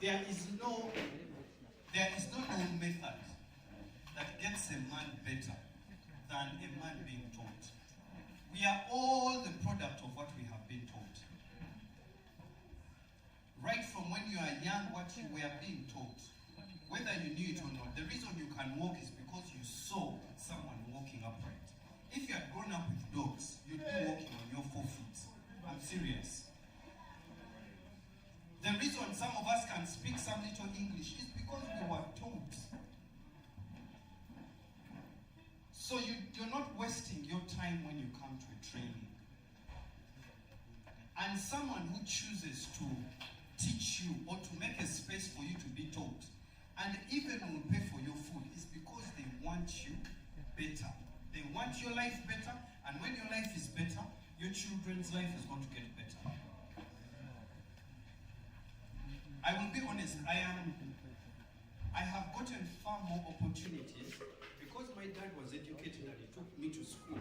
There is no known method that gets a man better than a man being taught. We are all the product of what we have been taught. Right from when you are young, what you were being taught, whether you knew it or not. The reason you can walk is because you saw someone walking upright. If you had grown up with dogs, you'd be walking on your 4 feet. I'm serious. The reason some of us can speak some little English is because we were taught. So you're not wasting your time when you come to a training. And someone who chooses to teach you or to make a space for you to be taught, and even will pay for your food, is because they want you better. They want your life better, and when your life is better, your children's life is going to get better. I will be honest, I have gotten far more opportunities because my dad was educated and he took me to school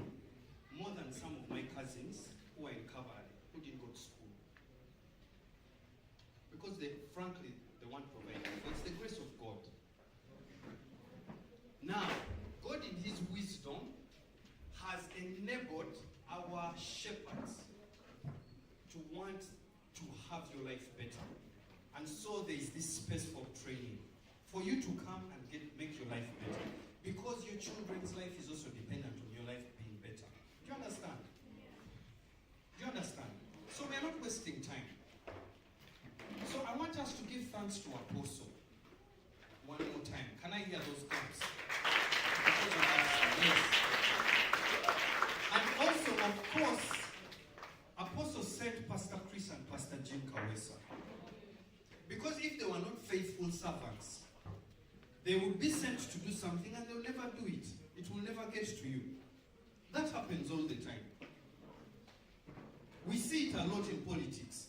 more than some of my cousins who are in Kawa who didn't go to school. Because frankly, they weren't provided. It's the grace of God. Now, God in his wisdom has enabled our shepherds to want to have your life better. And so there is this space for training, for you to come and make your life better. Because your children's life is also dependent on your life being better. Do you understand? Do you understand? So we are not wasting time. So I want us to give thanks to Apostle. One more time. Can I hear those thanks? Yes. And also, of course, Apostle sent Pastor Chris and Pastor Jim Kawesa. Because if they were not faithful servants, they would be sent to do something and they'll never do it. It will never get to you. That happens all the time. We see it a lot in politics,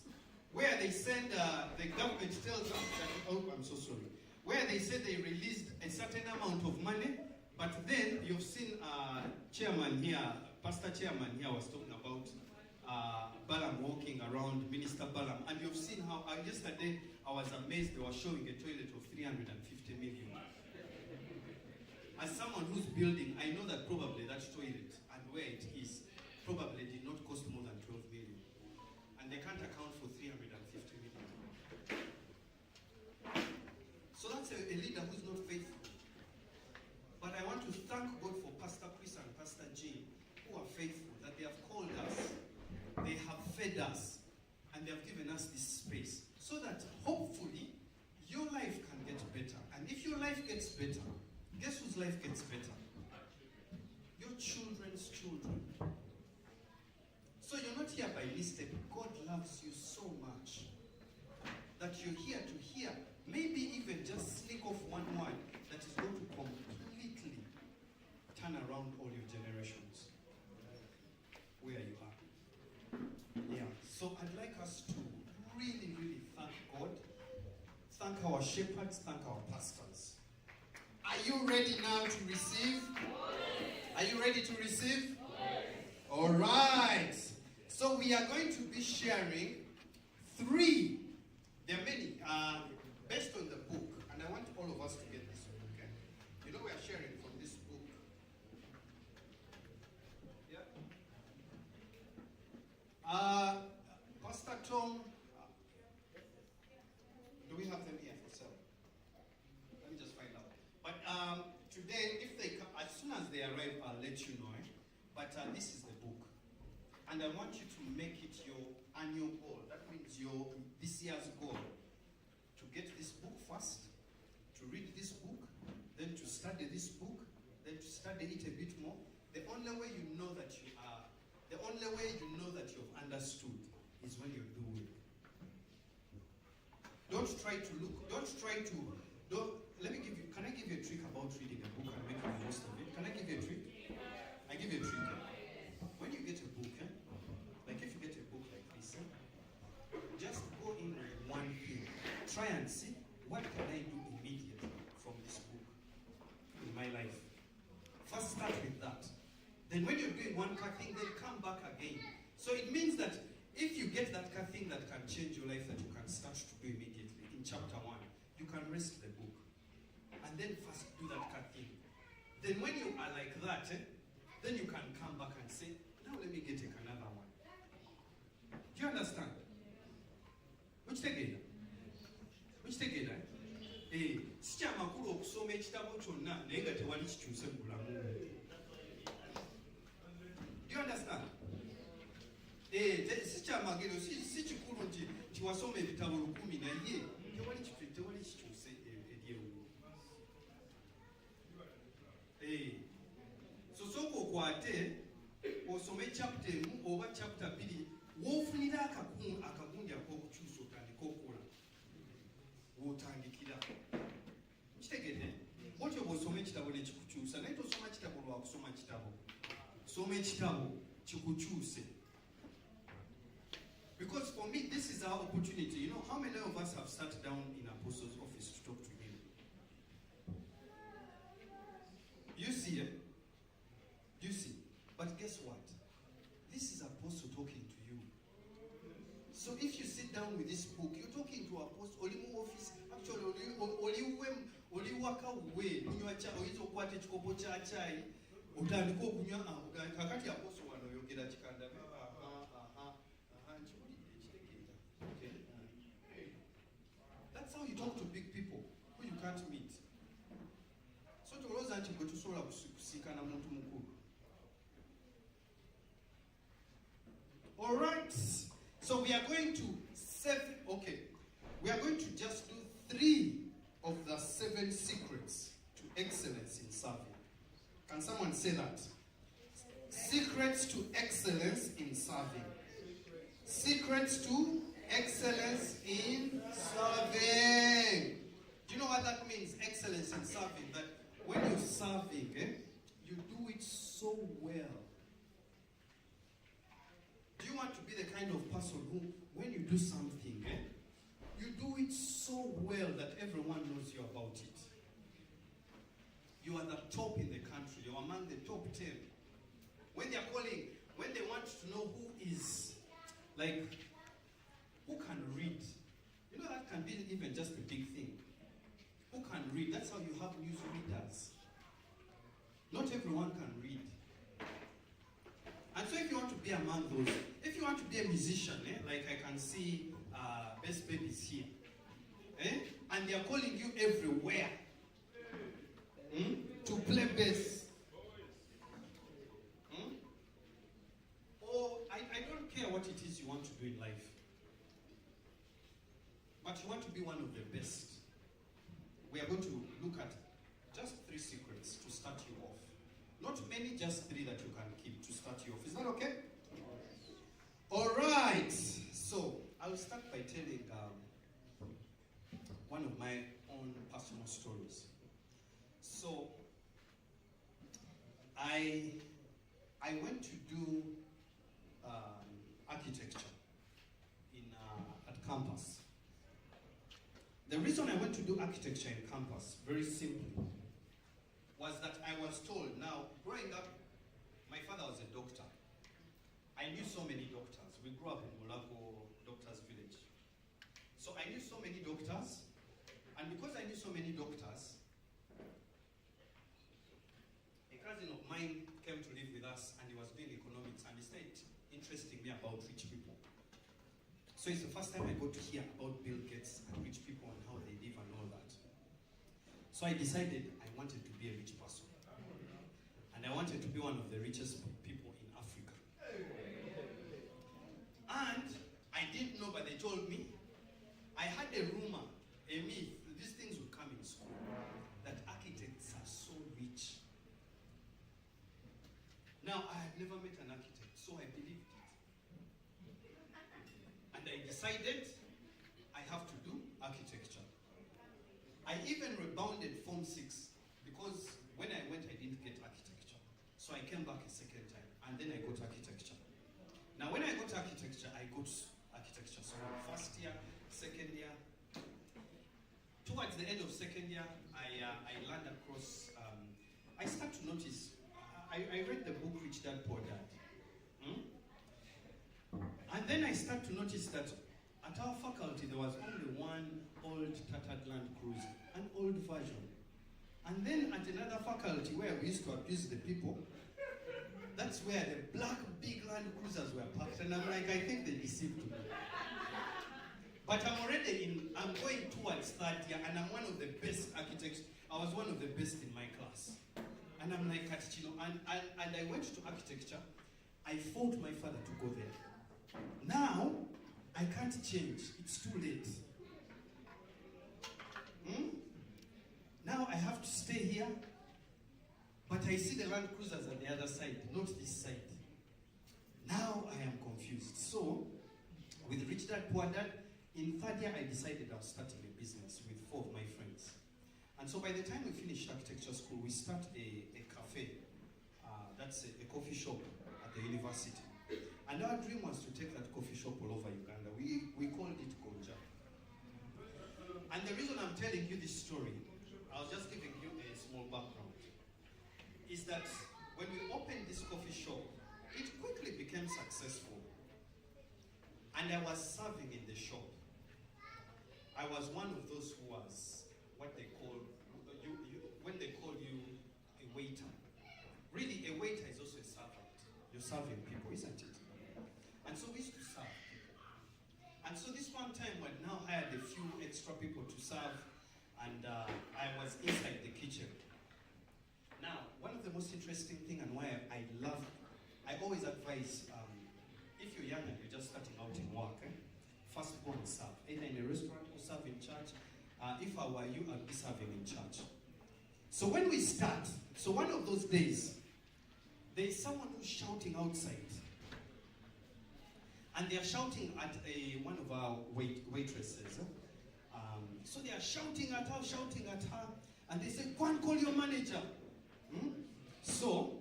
where they send, the government tells us that, oh, I'm so sorry, where they say they released a certain amount of money, but then you've seen chairman here, Pastor Chairman here was talking about Balaam walking around, Minister Balaam, and you've seen how yesterday I was amazed they were showing a toilet of 350 million. As someone who's building, I know that probably that toilet and where it is probably did not cost more than 12 million. And they can't account for 350 million. So that's a leader who's not faithful. But I want to thank God for Pastor Chris and Pastor Jean, who are faithful, that they have called us, they have fed us, and they have given us this space, so that hopefully your life can get better. And if your life gets better, guess whose life gets better? Your children's children. So you're not here by mistake. God loves you so much that you're here to hear, maybe even just sneak off one word that is going to completely turn around all your generations where you are. Yeah. So I'd like us to really, really thank God, thank our shepherds, thank our pastors. Are you ready now to receive? Are you ready to receive? All right. So we are going to be sharing 3. There are many, based on the book, and I want all of us to get this book. Okay? You know we are sharing from this book. Yeah. Pastor Tom, do we have them here for sale? Let me just find out. But today, if they come, as soon as they arrive, I'll let you know. But this is the book. And I want you to make it your annual goal. That means your this year's goal. To get this book first, to read this book, then to study this book, then to study it a bit more. The only way you know that you've understood is when you're doing. Don't try to look, let me give you, can I give you a trick about reading a book and making the most of it? Can I give you a trick? I give you a trick. When you get a book, like if you get a book like this, just go in with one thing. Try and see, what can I do immediately from this book in my life? First start with that. Then when you're doing one thing, then come back again. So it means that if you get that thing that can change your life, that you can start to do immediately in chapter 1, rest the book. And then first do that cut thing. Then when you are like that, then you can come back and say, now let me get another one. Do you understand? Which together? Which together? Sichama makulu okusoma ekitabo kyonna naye nga tewali kikyuse mu bulamu. Do you understand? Sichama magero si kikulu nti wasoma ebitabo 10 naye tewali kikyuse ebyewo. So sooka okwate osome chapter emu oba chapter 2 woofunira akagundi ak'okukyusa otandika okukola w'otandikira. Kitegedde? Otyo bw'osoma ekitabo ne kikukyusa naye tosoma kitabo lwa kusoma kitabo. Soma ekitabo kikukyuse. Because for me this is our opportunity. You know how many of us have sat down in Apostle's office to talk to him? You see it? You see? But guess what? This is Apostle talking to you. So if you sit down with this book, you're talking to Apostle. Olimu office. Actually, oliwaka we kunywa cha oyizo kwate chikopo cha chai. Utandiko kunywa kakati Apostle wano yogera chikanda. That's how you talk to big people who you can't meet. So to those anti go to sola kusika na muntu mukuru. All right. So we are going to we are going to just do 3 of the 7 secrets to excellence in serving. Can someone say that? Secrets to excellence in serving. Secrets to excellence in serving. Do you know what that means? Excellence in serving. That when you're serving, you do it so well. Do you want to be the kind of person who, when you do something, you do it so well that everyone knows you about it? You are the top in the country. You are among the top 10. When they are calling, when they want to know who is, like, who can read. You know, that can be even just a big thing. Who can read? That's how you have news readers. Not everyone can read. And so if you want to be among those, if you want to be a musician, like I can see Best Babies here, and they are calling you everywhere to play bass. Or I don't care what it is you want to do in life, but you want to be one of the best. We are going to look at just 3 secrets to start you off. Not many, just 3 that you can keep to start you off. Is that okay? All right. So I'll start by telling one of my own personal stories. So I went to do architecture at campus. The reason I went to do architecture in campus, very simply, was that I was told, now, growing up, my father was a doctor. I knew so many doctors. We grew up in Mulago Doctors Village. So I knew so many doctors, and because I knew so many doctors, a cousin of mine came to live with us, and he was doing economics, and he started interesting me about rich people. So it's the first time I got to hear about Bill Gates and rich people and how they live and all that. So I decided I wanted to be a rich person. And I wanted to be one of the richest people in Africa. And I didn't know, but they told me, I had a rumor, a myth, these things would come in school, that architects are so rich. Now, I had never met an architect, so I believed it. And I decided I have to do architecture. I even rebounded Form 6 because when I went, I didn't get architecture. So I came back a second time, and then I got architecture. Now, when I got architecture, I got architecture. So first year, second year. Towards the end of second year, I learned across, I start to notice, I read the book Rich Dad Poor Dad. And then I start to notice that At our faculty, there was only one old tattered Land Cruiser, an old version. And then at another faculty where we used to abuse the people, that's where the black big Land Cruisers were parked. And I'm like, I think they deceived me. But I'm going towards third year, and I'm one of the best architects. I was one of the best in my class. And I'm like, and I went to architecture. I fought my father to go there. Now, I can't change. It's too late. Now I have to stay here, but I see the Land Cruisers on the other side, not this side. Now I am confused. So, with Rich Dad, Poor Dad, in third year I decided I was starting a business with 4 of my friends. And so by the time we finished architecture school, we start a cafe. That's a coffee shop at the university. And our dream was to take that coffee shop all over Uganda. We called it Gonja. And the reason I'm telling you this story, I was just giving you a small background, is that when we opened this coffee shop, it quickly became successful. And I was serving in the shop. I was one of those who was what they call, when they call you a waiter. Really, a waiter is also a servant. You're serving people, isn't it? And so we used to serve people. And so this one time we had now hired a few extra people to serve, and I was inside the kitchen. Now, one of the most interesting things and why I always advise, if you're young and you're just starting out in work, first go and serve, either in a restaurant or serve in church. If I were you, I'd be serving in church. So when we start, so one of those days, there's someone who's shouting outside. And they are shouting at one of our waitresses. So they are shouting at her, and they say, go and call your manager. So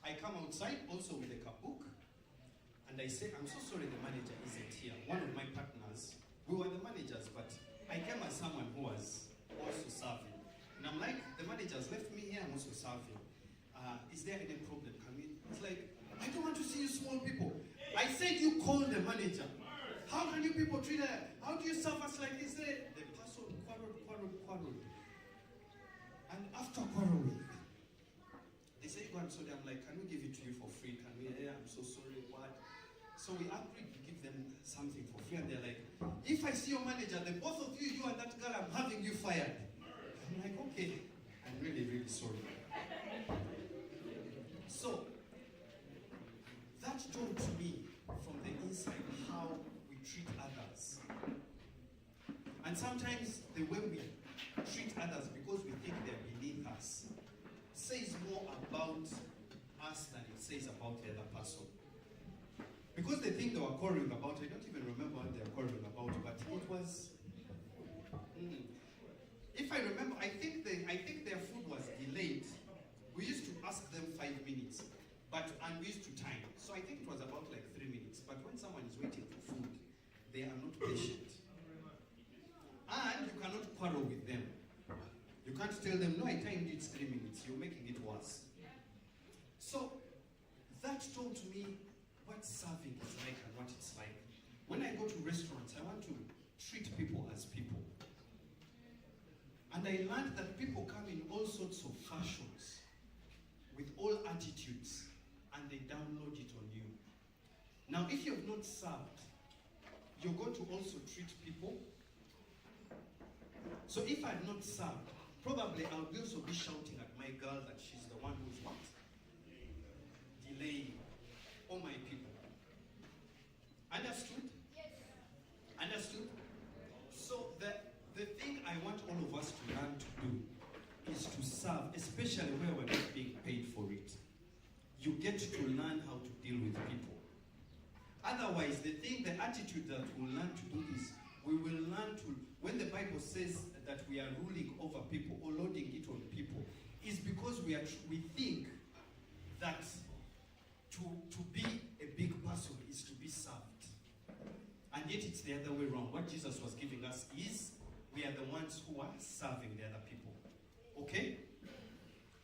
I come outside also with a kapuk, and I say, I'm so sorry the manager isn't here. One of my partners, we were the managers, but I came as someone who was also serving. And I'm like, the manager's left me here, I'm also serving. Is there any problem? It's like, I don't want to see you small people. I said you call the manager. How can you people treat her? How do you serve us like this? The person quarreled. And after quarreling, they say, go and so I'm like, can we give it to you for free? Can we? Yeah, I'm so sorry, what? So we agreed to give them something for free, and they're like, if I see your manager, the both of you, you and that girl, I'm having you fired. I'm like, okay, I'm really, really sorry. So, that taught me from the inside how we treat others. And sometimes the way we treat others because we think they're beneath us says more about us than it says about the other person. Because the thing they were quarreling about, I don't even remember what they were quarreling about, but it was, if I remember, I think their food was delayed. We used to ask them 5 minutes, and we used to time. So I think it was about like 3 minutes. But when someone is waiting for food, they are not patient. And you cannot quarrel with them. You can't tell them, no, I timed it 3 minutes. You're making it worse. So that taught me what serving is like and what it's like. When I go to restaurants, I want to treat people as people. And I learned that people come in all sorts of fashions, with all attitudes, and they download it on you. Now, if you have not served, you're going to also treat people. So if I've not served, probably I'll also be shouting at my girl that she's the one who's what? Delaying. All my people. Understood? Yes. Understood? So the thing I want all of us to learn to do is to serve, especially where we're not being paid for it. You get to learn how to deal with people. Otherwise, the attitude that we'll learn to do is, we will learn to, when the Bible says that we are ruling over people or loading it on people, is because we think that to be a big person is to be served. And yet it's the other way around. What Jesus was giving us is, we are the ones who are serving the other people. Okay?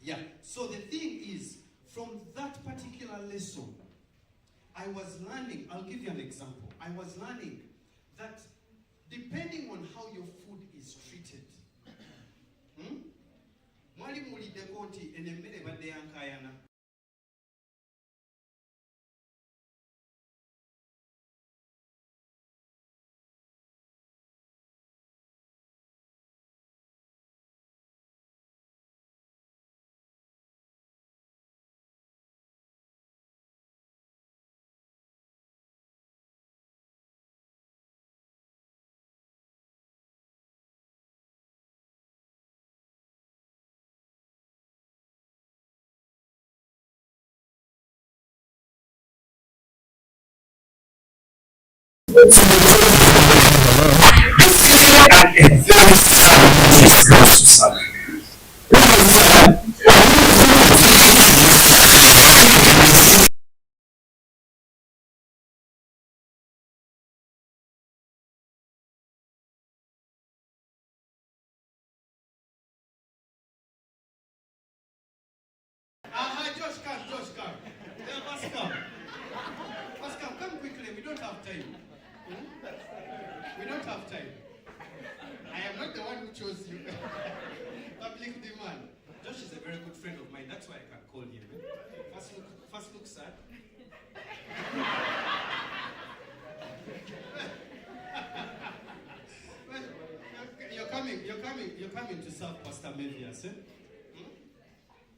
Yeah. So the thing is, from that particular lesson, I was learning, I'll give you an example. I was learning that depending on how your food is treated, mwali muwuliddeko nti eno emmere ebadde yankayana. Josh, come. Pascal, come quickly. We don't have time. We don't have time. I am not the one who chose you. Public demand. Josh is a very good friend of mine. That's why I can call him. First look sad. Well, you're coming to serve Pastor Mevias, eh?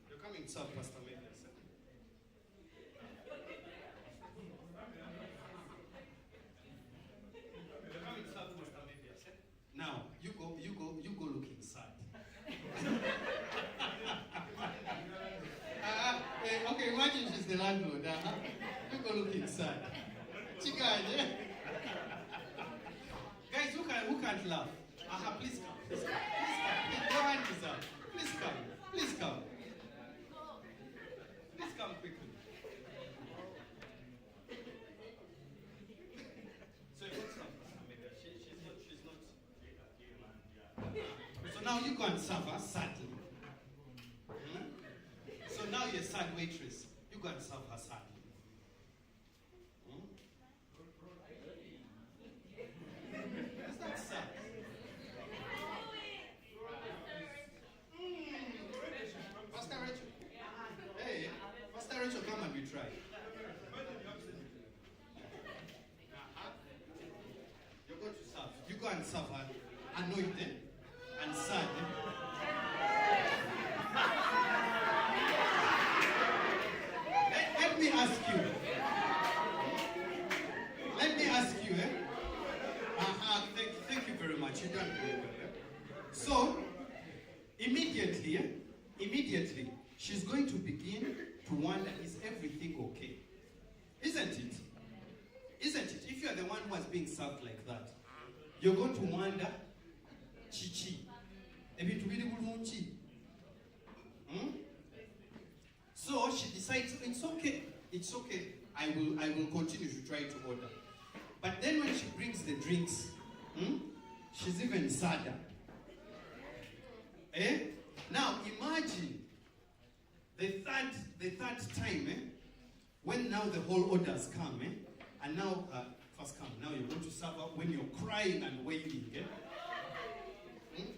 You're coming to serve Pastor Mevias, eh? You're coming to serve Pastor Mevias, eh? Now, you go looking sad. Okay, imagine she's the landlord. You go looking sad. Chikaje. Guys, who can't laugh? Please come. Please come. Your hand is up. Please come. Please come. Please come quickly. So what's up? She's not. So now you go and serve her sadly. So now you're a sad waitress. You go and serve her sadly. Is that sad? Pastor Rachel. Hey, Pastor Rachel, come and we try. You're going to serve. You go and serve her, anointed and sad. Let me ask you. Thank you very much. You done very well. So, immediately, she's going to begin to wonder, is everything okay? Isn't it? If you are the one who was being served like that, you're going to wonder, chichi. So she decides, it's okay. I will continue to try to order. But then when she brings the drinks, she's even sadder. Now imagine the third time, when now the whole orders come, and now first come. Now you're going to serve her when you're crying and wailing.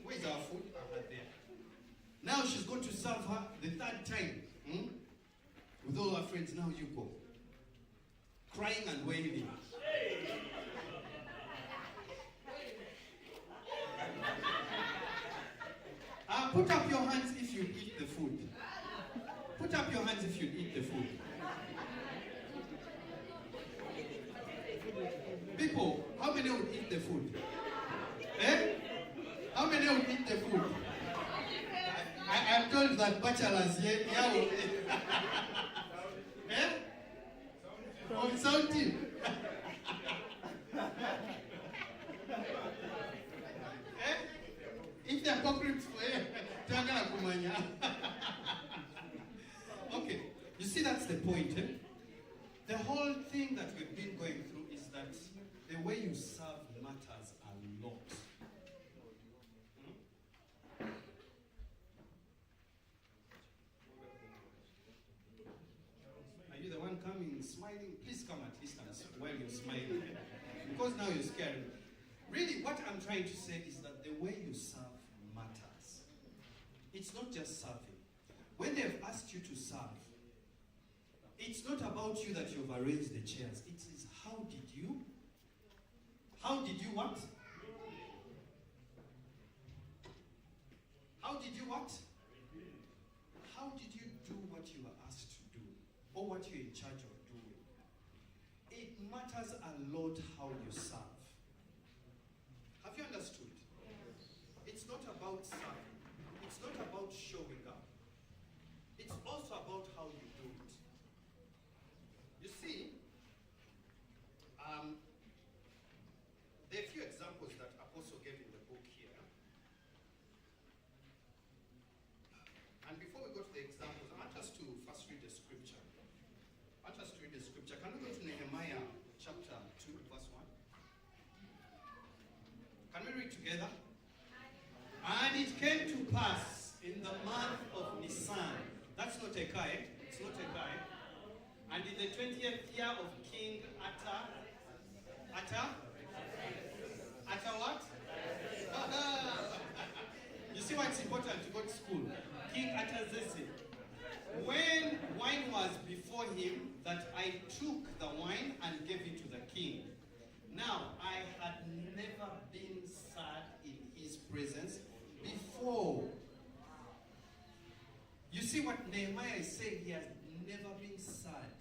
Where's our food? There. Now she's going to serve her the third time. With all her friends, now you go. Crying and wailing. Put up your hands if you eat the food. Put up your hands if you eat the food. People, how many would eat the food? How many would eat the food? I am told that bachelors here will on sound team. If they're hypocrites for okay, you see that's the point. The whole thing that we've been going through is that the way you serve matters a lot. Are you the one coming smiling? Please come at least while you're smiling. Because now you're scared. Really, what I'm trying to say is that the way you serve matters. It's not just serving. When they've asked you to serve, it's not about you that you've arranged the chairs. It is how did you what? How did you what? How did you do what you were asked to do? Or what you're in charge of doing? It matters a lot how you serve. Have you understood? It's not about serving. It's not about showing up. It's also about how you do it. You see, there are a few examples that Apostle gave in the book here. And before we go to the examples, I want us to first read the scripture. Can we go to Nehemiah chapter 2, verse 1? Can we read together? And it came to pass in the month of Nisan. That's not a guy. It's not a guy. And in the 20th year of King Atta what? You see why it's important to go to school? King Artaxerxes. When wine was before him, that I took the wine and gave it to the king. Now, I had never been sad in his presence before. You see what Nehemiah is saying? He has never been sad.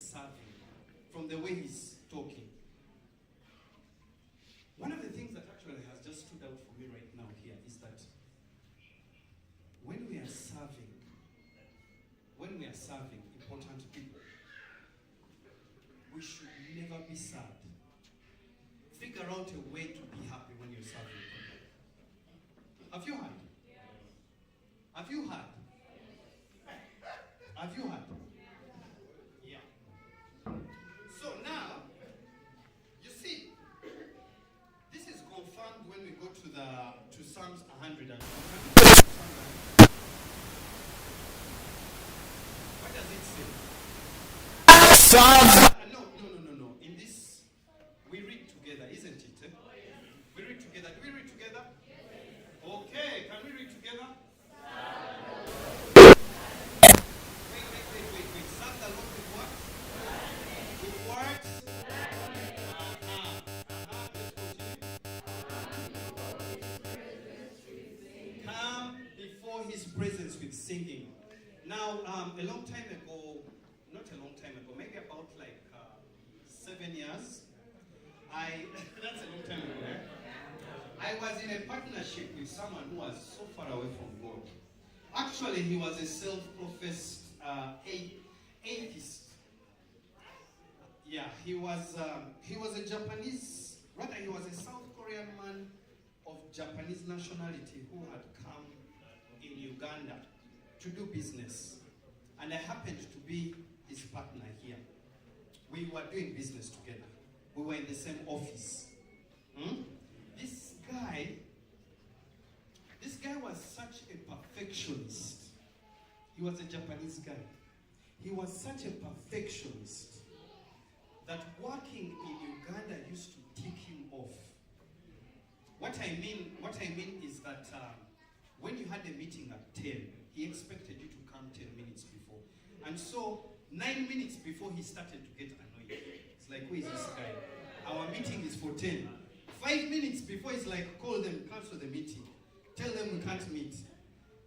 Serving from the way he's talking. One of the things that actually has just stood out for me right now here is that when we are serving important people, we should never be sad. Figure out a way to be happy when you're serving people. Have you heard? Have you heard? Have you heard? Yeah. So now, you see, this is confirmed when we go to Psalms 100. What does it say? Psalms. No. In this, we read together, isn't it? We read together. Do we read together? Okay, can we read together? Wait. Serve the Lord with what? With words? Come before his presence with singing. Now, a long time ago, not a long time ago, maybe about like 7 years, that's a long time ago, eh? I was in a partnership with someone who was so far away from God. Actually, he was a self-professed atheist. Yeah, he was a Japanese, rather he was a South Korean man of Japanese nationality who had come in Uganda to do business. And I happened to be his partner here. We were doing business together. We were in the same office. This guy was such a perfectionist. He was a Japanese guy. He was such a perfectionist that working in Uganda used to tick him off. What I mean is that when you had a meeting at 10, he expected you to come 10 minutes before. And so 9 minutes before, he started to get annoyed. It's like, who is this guy? Our meeting is for 10. 5 minutes before, he's like, call them, cancel the meeting. Tell them we can't meet.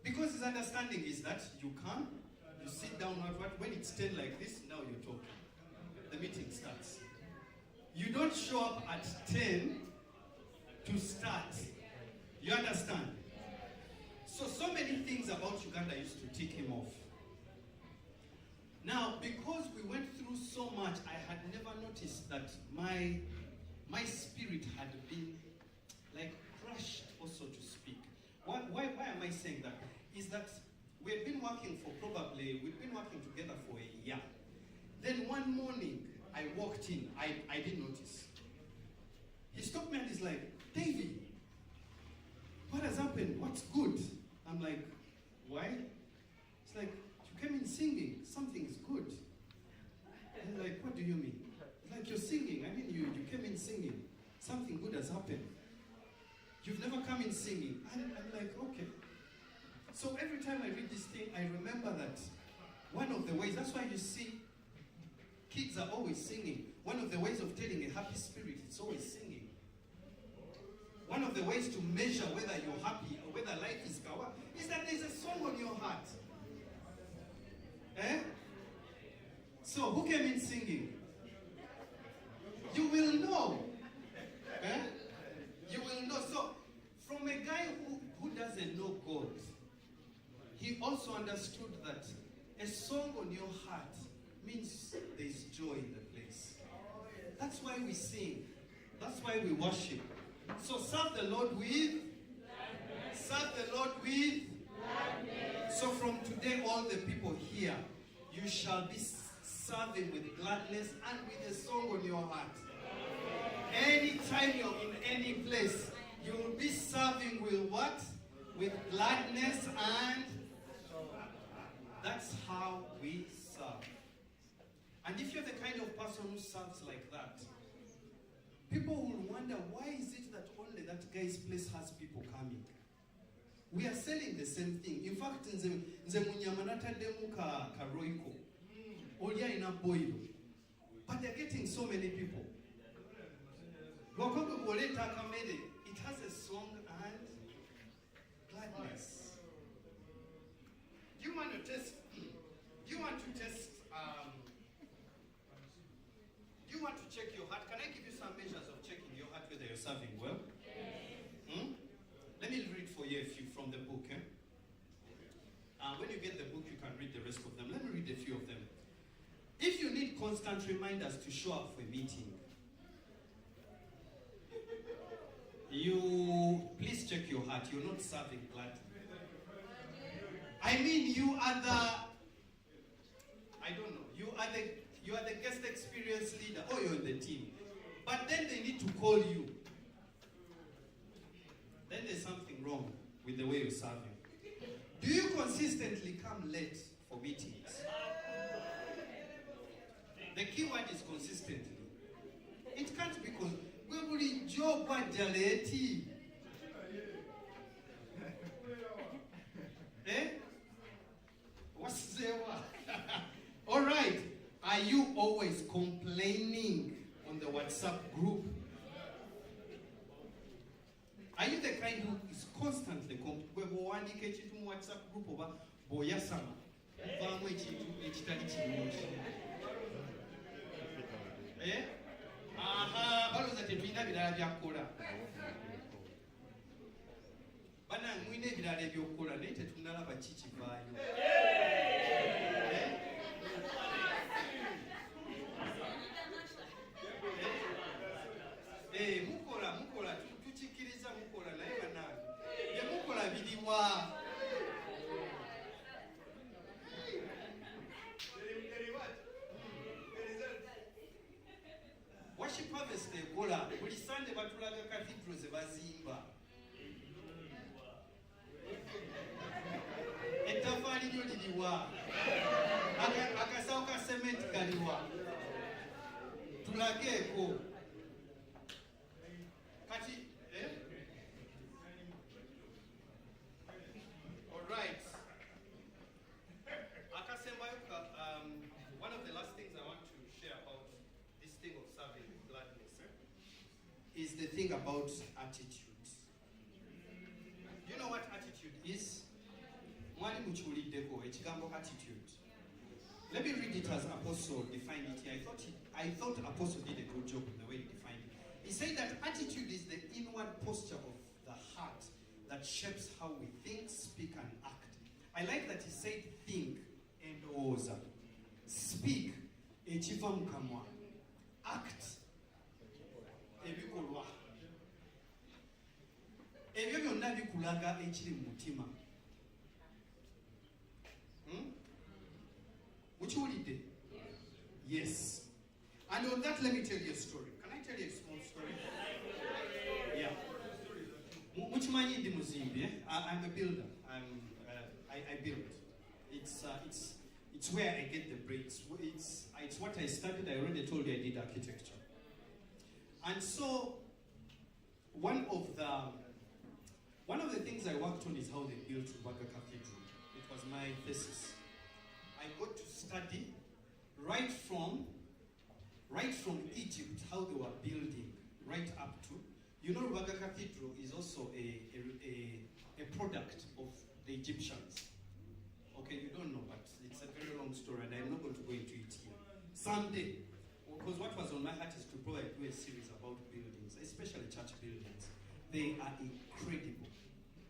Because his understanding is that you come, you sit down, when it's 10 like this, now you're talking. The meeting starts. You don't show up at 10 to start. You understand? So many things about Uganda used to tick him off. Now, because we went through so much, I had never noticed that my spirit had been like crushed, also to speak. Why am I saying that? Is that we've been working together for a year. Then one morning, I walked in, I didn't notice. He stopped me and he's like, Davey, what has happened? What's good? I'm like, why? It's like, came in singing. Something is good. And like, what do you mean? Like, you're singing. I mean, you came in singing. Something good has happened. You've never come in singing. I'm like, okay. So every time I read this thing, I remember that one of the ways, that's why you see kids are always singing. One of the ways of telling a happy spirit, it's always singing. One of the ways to measure whether you're happy or whether life is kawa is that there's a song on your heart. Eh? So, who came in singing? You will know. Eh? You will know. So, from a guy who doesn't know God, he also understood that a song on your heart means there's joy in the place. That's why we sing. That's why we worship. So serve the Lord with gladness. Serve the Lord with gladness. So from today, all the people here, you shall be serving with gladness and with a song on your heart. Anytime you're in any place, you will be serving with what? With gladness, and that's how we serve. And if you're the kind of person who serves like that, people will wonder, why is it that only that guy's place has people coming? We are selling the same thing. In fact, nze munyamanata demu ka roiko. Olia ina boilo. But they're getting so many people. It has a song and gladness. You want to test? You want to test? You want to check your heart? Can I give you some measures of checking your heart whether you're serving well? Yes. Let me read for you a few from the book. When you get the book, you can read the rest of them. Let me read a few of them. If you need constant reminders to show up for a meeting, you please check your heart. You're not serving gladly. I mean, you are the guest experience leader, or you're in the team. But then they need to call you. Then there's something wrong with the way you're serving. Do you consistently come late for meetings? The key word is consistently. It can't be because we will enjoy what they're late. Eh? What's the word? All right. Are you always complaining on the WhatsApp group? Are you the kind who is constantly complaining? WhatsApp group over boyasama? Eh? Aha, baloza tetulina birala byakukola. Bana mwine ebirala ebyokukola naye tetunalaba kikivaayo. Mukola tukikiriza mukola naye banawe. Bye mukola biriwa. Worship harvest ekola buli Sunday batulaga cathedral ze bazimba. Ettafaali lyo liriwa. Akasawo ka cement kaliwa. Tulageeko. Kati, eh? All right. One of the last things I want to share about this thing of serving gladness is the thing about attitude. You know what attitude is? Mwali muchuliddeko ekigambo attitude. Let me read it as Apostle defined it here. I thought Apostle did a good job in the way he defined it. He said that attitude is the inward posture of the heart that shapes how we think, speak, and act. I like that he said think and oza. Speak, echiva mukamwa. Act, ebikolwa. Ebyo byonna bikulaga ekiri mu mutima. Mukiwulidde? Yes. And on that, let me tell you a story. Can I tell you a small story? Yeah. Muchimanyi ndi muzimbi. I'm a builder. I build. It's where I get the breaks. It's what I studied. I already told you I did architecture. And so one of the things I worked on is how they built Rubaga Cathedral. It was my thesis. I got to study right from Egypt, how they were building, right up to, Rubaga Cathedral is also a product of the Egyptians. Okay, you don't know, but it's a very long story, and I'm not going to go into it here. Someday, because what was on my heart is to probably do a series about buildings, especially church buildings. They are incredible,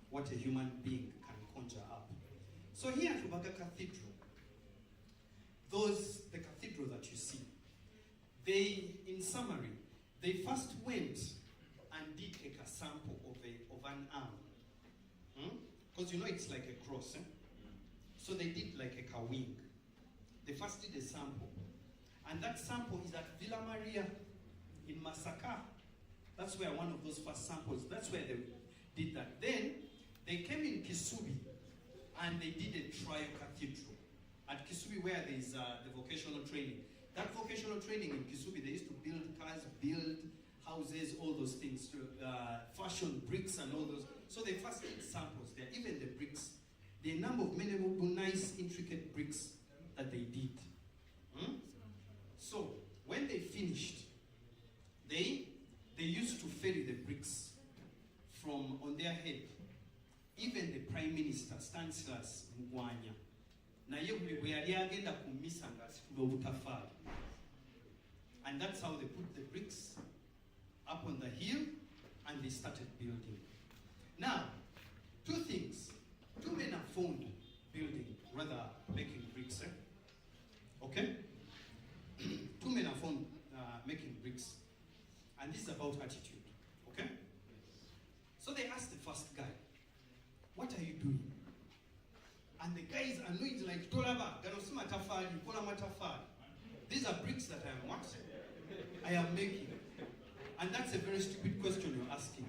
what a human being can conjure up. So here at Rubaga Cathedral, the cathedral that you see, in summary, they first went and did a sample of an arm. Because it's like a cross. So they did like a wing. They first did a sample. And that sample is at Villa Maria in Masaka. That's where one of those first samples, that's where they did that. Then they came in Kisubi and they did a trial cathedral. At Kisubi, where there is the vocational training. That vocational training in Kisubi, they used to build cars, build houses, all those things, fashion bricks and all those. So they first did samples there, even the bricks. The number of many nice, intricate bricks that they did. So when they finished, they used to ferry the bricks from on their head. Even the Prime Minister, Stanislas Mugwanya, and that's how they put the bricks up on the hill and they started building. Now, two things. Two men are found building, rather making bricks. Okay? Two men are found making bricks. And this is about attitude. Okay? So they asked the first guy, what are you doing? And the guy is annoyed like, Tolaba, Ganosima Tafari, Kolama Tafari. These are bricks that I am what? I am making. And that's a very stupid question you're asking.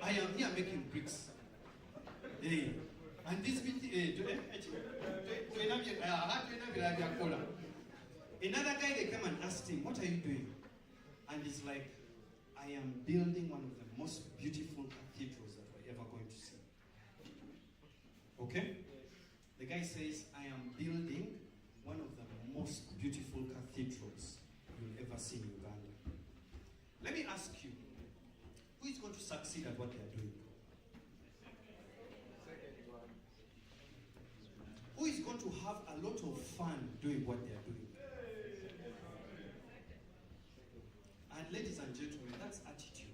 I am here making bricks. And this another guy, they come and asked him, what are you doing? And he's like, I am building one of the most beautiful cathedrals that we're ever going to see. Okay? The guy says, I am building one of the most beautiful cathedrals you'll ever see in Uganda. Let me ask you, who is going to succeed at what they are doing? Who is going to have a lot of fun doing what they are doing? And ladies and gentlemen, that's attitude.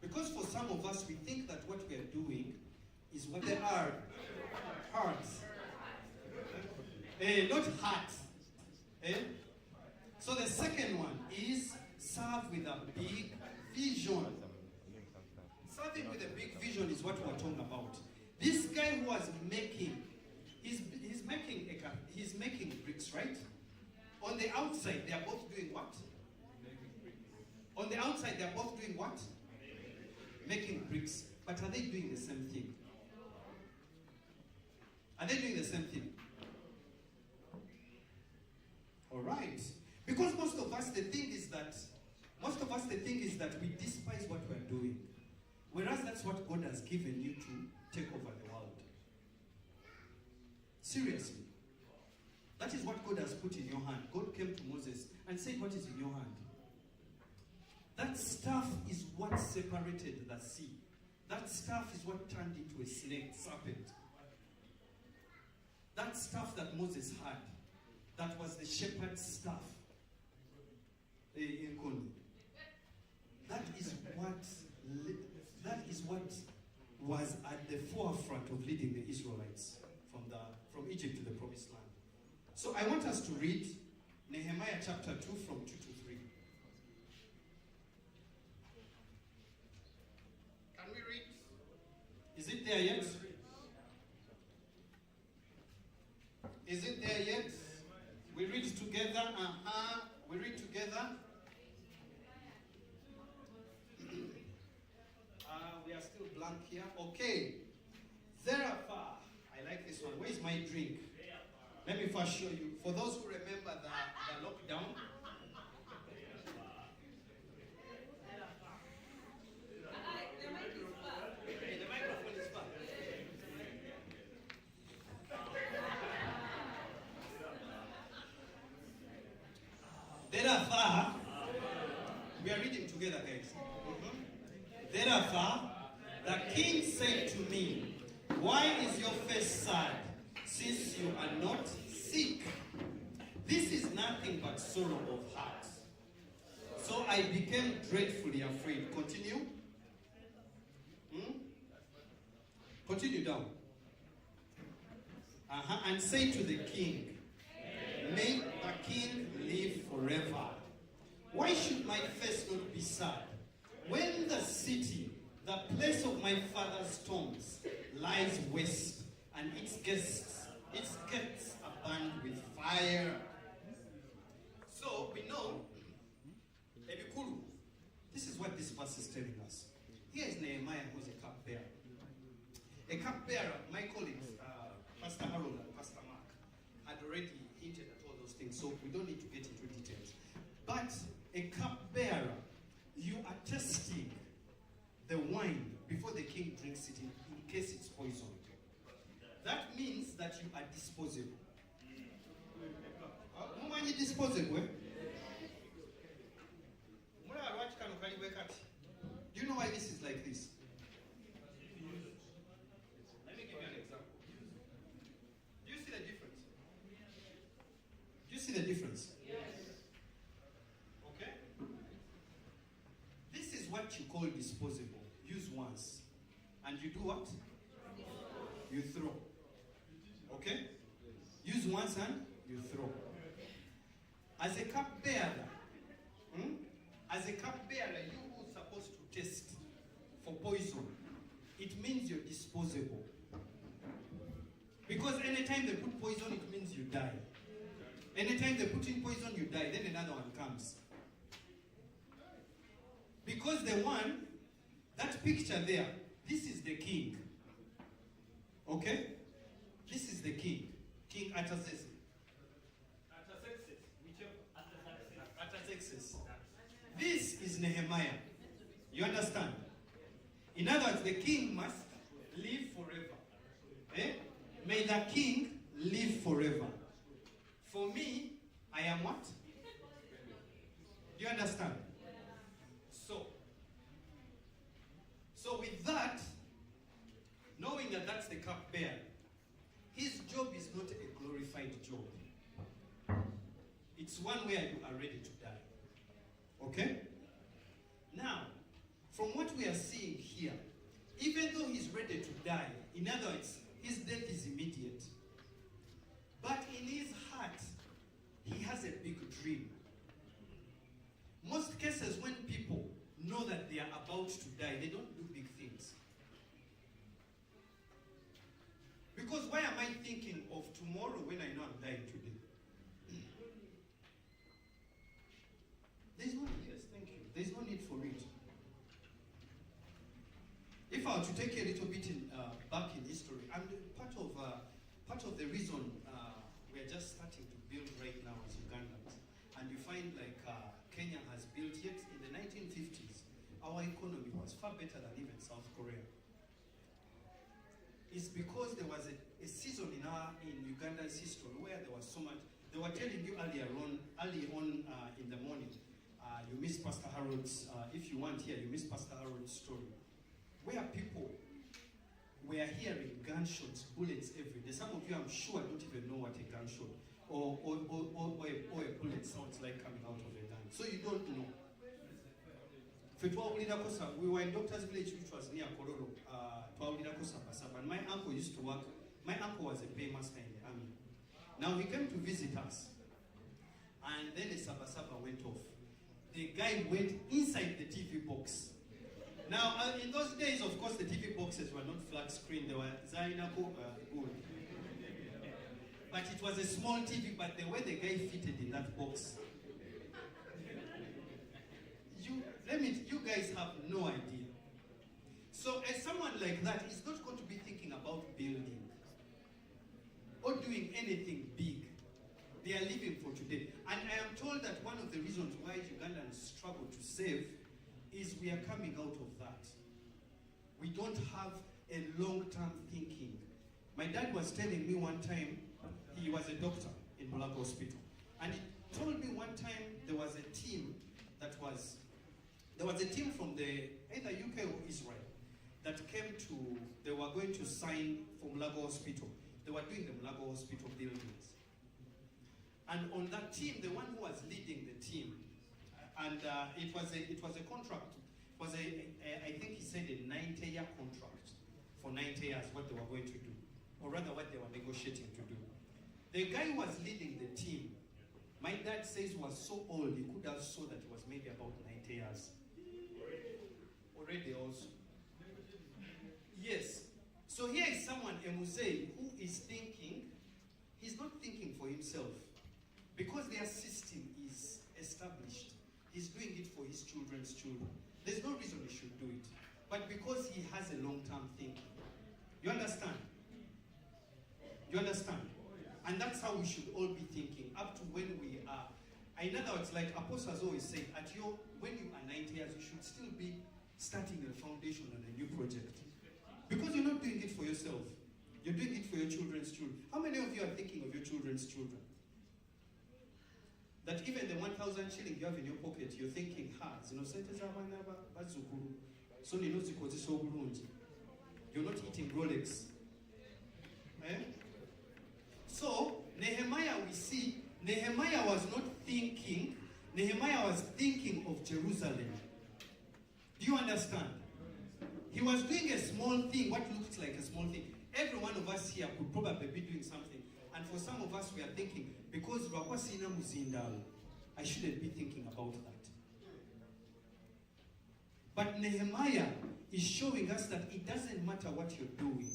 Because for some of us, we think that what we are doing is what they are. Hearts. Not hearts. So the second one is serve with a big vision. Serving with a big vision is what we're talking about. This guy who was making, he's making bricks, right? On the outside, they are both doing what? On the outside, they are both doing what? Making bricks. But are they doing the same thing? Are they doing the same thing? All right. Because most of us, the thing is that we despise what we're doing. Whereas that's what God has given you to take over the world. Seriously. That is what God has put in your hand. God came to Moses and said, what is in your hand? That staff is what separated the sea. That staff is what turned into a snake, serpent. That staff that Moses had, that was the shepherd's staff. That is what was at the forefront of leading the Israelites from Egypt to the promised land. So I want us to read Nehemiah chapter 2 from 2 to 3. Can we read? Is it there yet? Is it there yet? We read together. We read together. We are still blank here. Okay. Therefore, I like this one. Where is my drink? Let me first show you. For those who remember the lockdown, the microphone is far. Therefore, we are reading together, guys. Therefore, the king said to me, why is your face sad, since you are not sick? This is nothing but sorrow of heart. So I became dreadfully afraid. Continue. Continue down. And say to the king, may the king live forever. Why should my face not be sad, when the city, the place of my father's tombs, lies waste, and its gates are burned with fire? So we know, Ebikulu, this is what this verse is telling us. Here is Nehemiah, who's a cupbearer. A cupbearer, my colleagues, Pastor Harold and Pastor Mark, had already hinted at all those things, so we don't need to get into details. But a cupbearer, you are testing the wine before the king drinks it in case it's poisoned. That means that you are disposable. Disposable. Do you know why this is like this? Let me give you an example. Do you see the difference? Do you see the difference? Yes. Okay? This is what you call disposable. Use once. And you do what? You throw. Okay? Use once and you throw. As a cupbearer, you who are supposed to test for poison, it means you're disposable. Because anytime they put poison, it means you die. Anytime they put in poison, you die. Then another one comes. Because the one, that picture there, this is the king. Okay? This is the king. King Artaxerxes. Artaxerxes. This is Nehemiah. You understand? In other words, the king must live forever. Eh? May the king live forever. For me, I am what? Do you understand? So with that, knowing that that's the cupbearer, his job is not a glorified job. It's one where you are ready to die. Okay? Now, from what we are seeing here, even though he's ready to die, in other words, his death is immediate. But in his heart, he has a big dream. Most cases when people know that they are about to die, they don't do big things. Because why am I thinking of tomorrow when I know I'm dying today? There's no need, yes, thank you. There's no need for it. If I were to take a little bit back in history, and part of the reason we're just starting to build right now as Ugandans, and you find like Kenya has built, yet in the 1950s, our economy was far better than even South Korea. It's because there was a season in Uganda's history where there was so much. They were telling you early on in the morning, you missed Pastor Harold's, if you weren't here, you missed Pastor Harold's story, where people were hearing gunshots, bullets every day. Some of you, I'm sure, don't even know what a gunshot or a bullet sounds like coming out of a gun. So you don't know. We were in Doctor's Village, which was near Kororo, and my uncle used to work. My uncle was a paymaster in the army. Now he came to visit us, and then the Sabasaba went off. The guy went inside the TV box. Now, in those days, of course, the TV boxes were not flat screen. They were Zainako good. But it was a small TV, but the way the guy fitted in that box, you guys have no idea. So as someone like that is not going to be thinking about building or doing anything big. They are living for today. And I am told that one of the reasons why Ugandans struggle to save is we are coming out of that. We don't have a long-term thinking. My dad was telling me one time, he was a doctor in Mulago Hospital, and he told me one time there was a team from the either UK or Israel that came to, they were going to sign for Mulago Hospital. They were doing the Mulago Hospital buildings. And on that team, the one who was leading the team, and it was a contract, it was I think he said a 90-year contract for 90 years, what they were going to do, or rather what they were negotiating to do. The guy who was leading the team, my dad says was so old, he could have saw that he was maybe about 90 years. Already also. Yes. So here is someone, a Musei, who is thinking, he's not thinking for himself. Because their system is established, he's doing it for his children's children. There's no reason he should do it. But because he has a long-term thinking. You understand? You understand? And that's how we should all be thinking, up to when we are. In other words, like Apostle has always said, when you are 90 years, you should still be starting a foundation on a new project. Because you're not doing it for yourself. You're doing it for your children's children. How many of you are thinking of your children's children? That even the 1,000 shilling you have in your pocket, you're thinking, you're not eating Rolex. Eh? So, Nehemiah, we see, Nehemiah was not thinking, Nehemiah was thinking of Jerusalem. Do you understand? He was doing a small thing, what looks like a small thing. Every one of us here could probably be doing something. And for some of us, we are thinking, because Rakwasina Muzindal, I shouldn't be thinking about that. But Nehemiah is showing us that it doesn't matter what you're doing.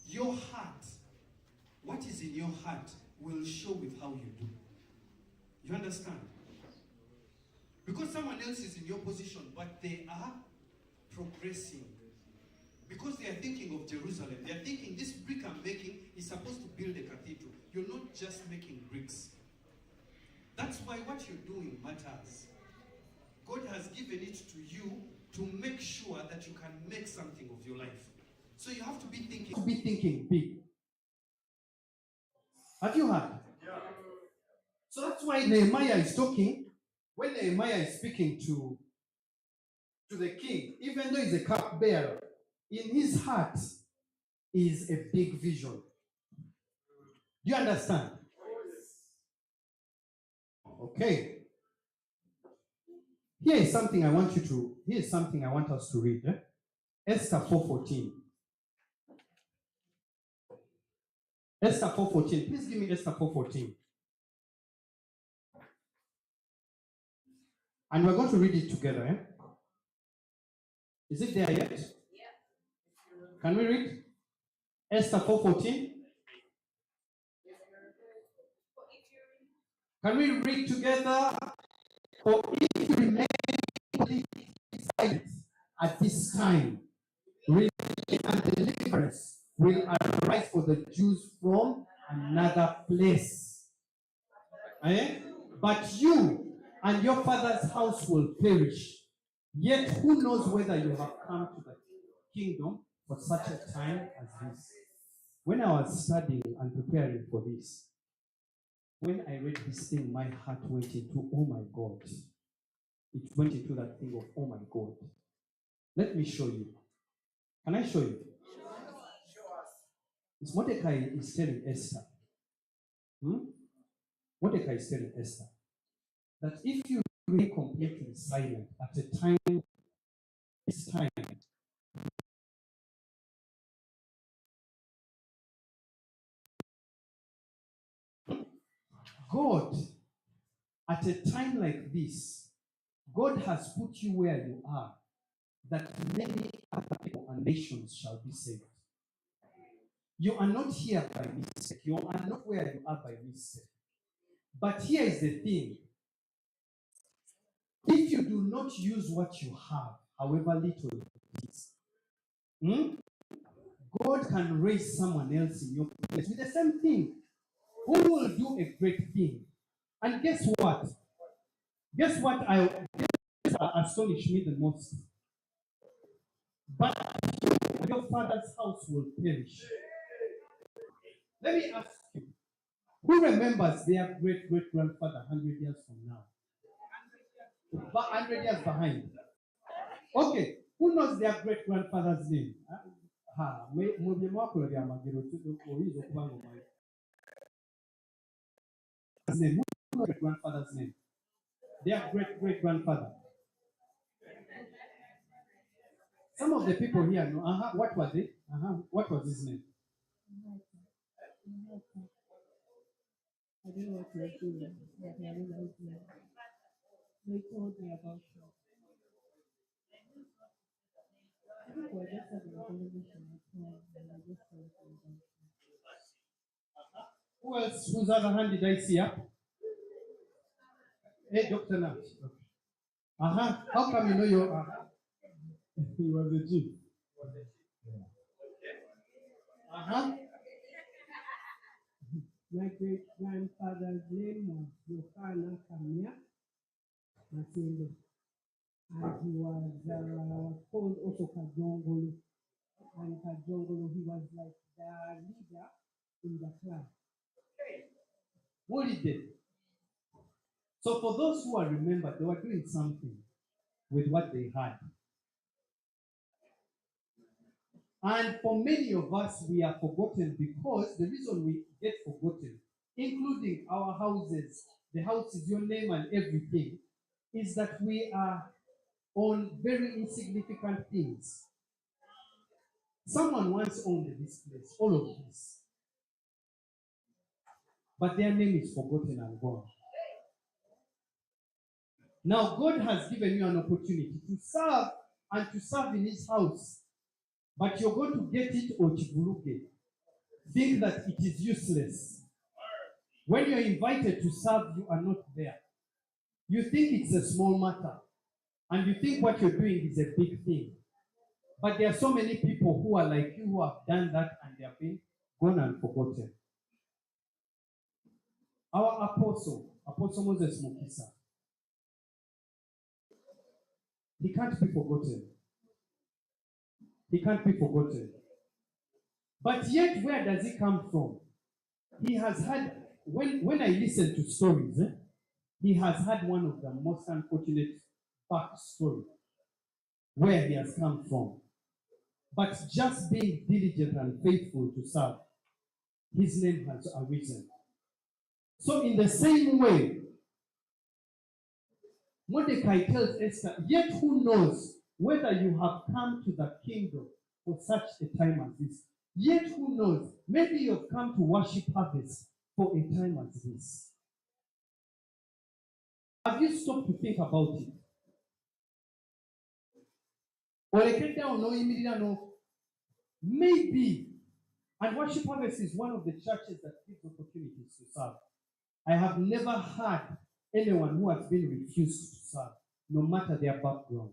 Your heart, what is in your heart, will show with how you do. You understand? Because someone else is in your position, but they are progressing. Because they are thinking of Jerusalem. They are thinking, this brick I'm making is supposed to build a cathedral. You're not just making bricks. That's why what you're doing matters. God has given it to you to make sure that you can make something of your life. So you have to be thinking big. Have you heard? Yeah. So that's why Nehemiah is talking. When Nehemiah is speaking to the king, even though he's a cupbearer, in his heart is a big vision. Do you understand? Okay. Here is something I want us to read. Esther 4:14. Esther 4:14. Please give me Esther 4:14. And we're going to read it together. Eh? Is it there yet? Yeah. Can we read? Esther 4:14. Can we read together? For if you remain silent at this time, relief and deliverance will arise for the Jews from another place. Eh? But you and your father's house will perish. Yet who knows whether you have come to the kingdom for such a time as this? When I was studying and preparing for this, when I read this thing, my heart went into, oh my God. It went into that thing of, oh my God. Let me show you. Can I show you? Show us. It's Mordecai is telling Esther. Mordecai is telling Esther that if you remain completely silent at a time, this time, God, at a time like this, God has put you where you are, that many other people and nations shall be saved. You are not here by mistake. You are not where you are by mistake. But here is the thing. If you do not use what you have, however little it is, God can raise someone else in your place with the same thing. who will do a great thing. And guess what? Guess what astonished me the most? But your father's house will perish. Let me ask you, who remembers their great-great-grandfather 100 years from now? 100 years behind. Okay, who knows their great-grandfather's name? Name. Who knows their grandfather's name? Their great-great-grandfather. Some of the people here know. What was it? What was his name? I don't know what you're doing, but I realized that they told me about you. I think we're just having a conversation at home, and I just told you about you. Who else? Whose other hand did I see up? Hey, Dr. Nash. How come you know your? He was a Jew. My great grandfather's name was WHNakawa, and he was called also Kajongolo. And Kajongolo, he was like the leader in the clan. What did they? So for those who are remembered, they were doing something with what they had. And for many of us, we are forgotten because the reason we get forgotten, including our houses, the houses, your name and everything, is that we are on very insignificant things. Someone once owned this place, all of this. But their name is forgotten and gone. Now, God has given you an opportunity to serve and to serve in His house. But you're going to get it or chibuluke. Think that it is useless. When you're invited to serve, you are not there. You think it's a small matter. And you think what you're doing is a big thing. But there are so many people who are like you who have done that and they have been gone and forgotten. Our Apostle Moses Mukisa, he can't be forgotten. He can't be forgotten. But yet, where does he come from? He has had, when I listen to stories, he has had one of the most unfortunate backstory where he has come from. But just being diligent and faithful to serve, his name has arisen. So in the same way, Mordecai tells Esther, yet who knows whether you have come to the kingdom for such a time as this? Yet who knows? Maybe you have come to worship harvest for a time as this. Have you stopped to think about it? Maybe. And worship harvest is one of the churches that gives opportunities to serve. I have never heard anyone who has been refused to serve, no matter their background.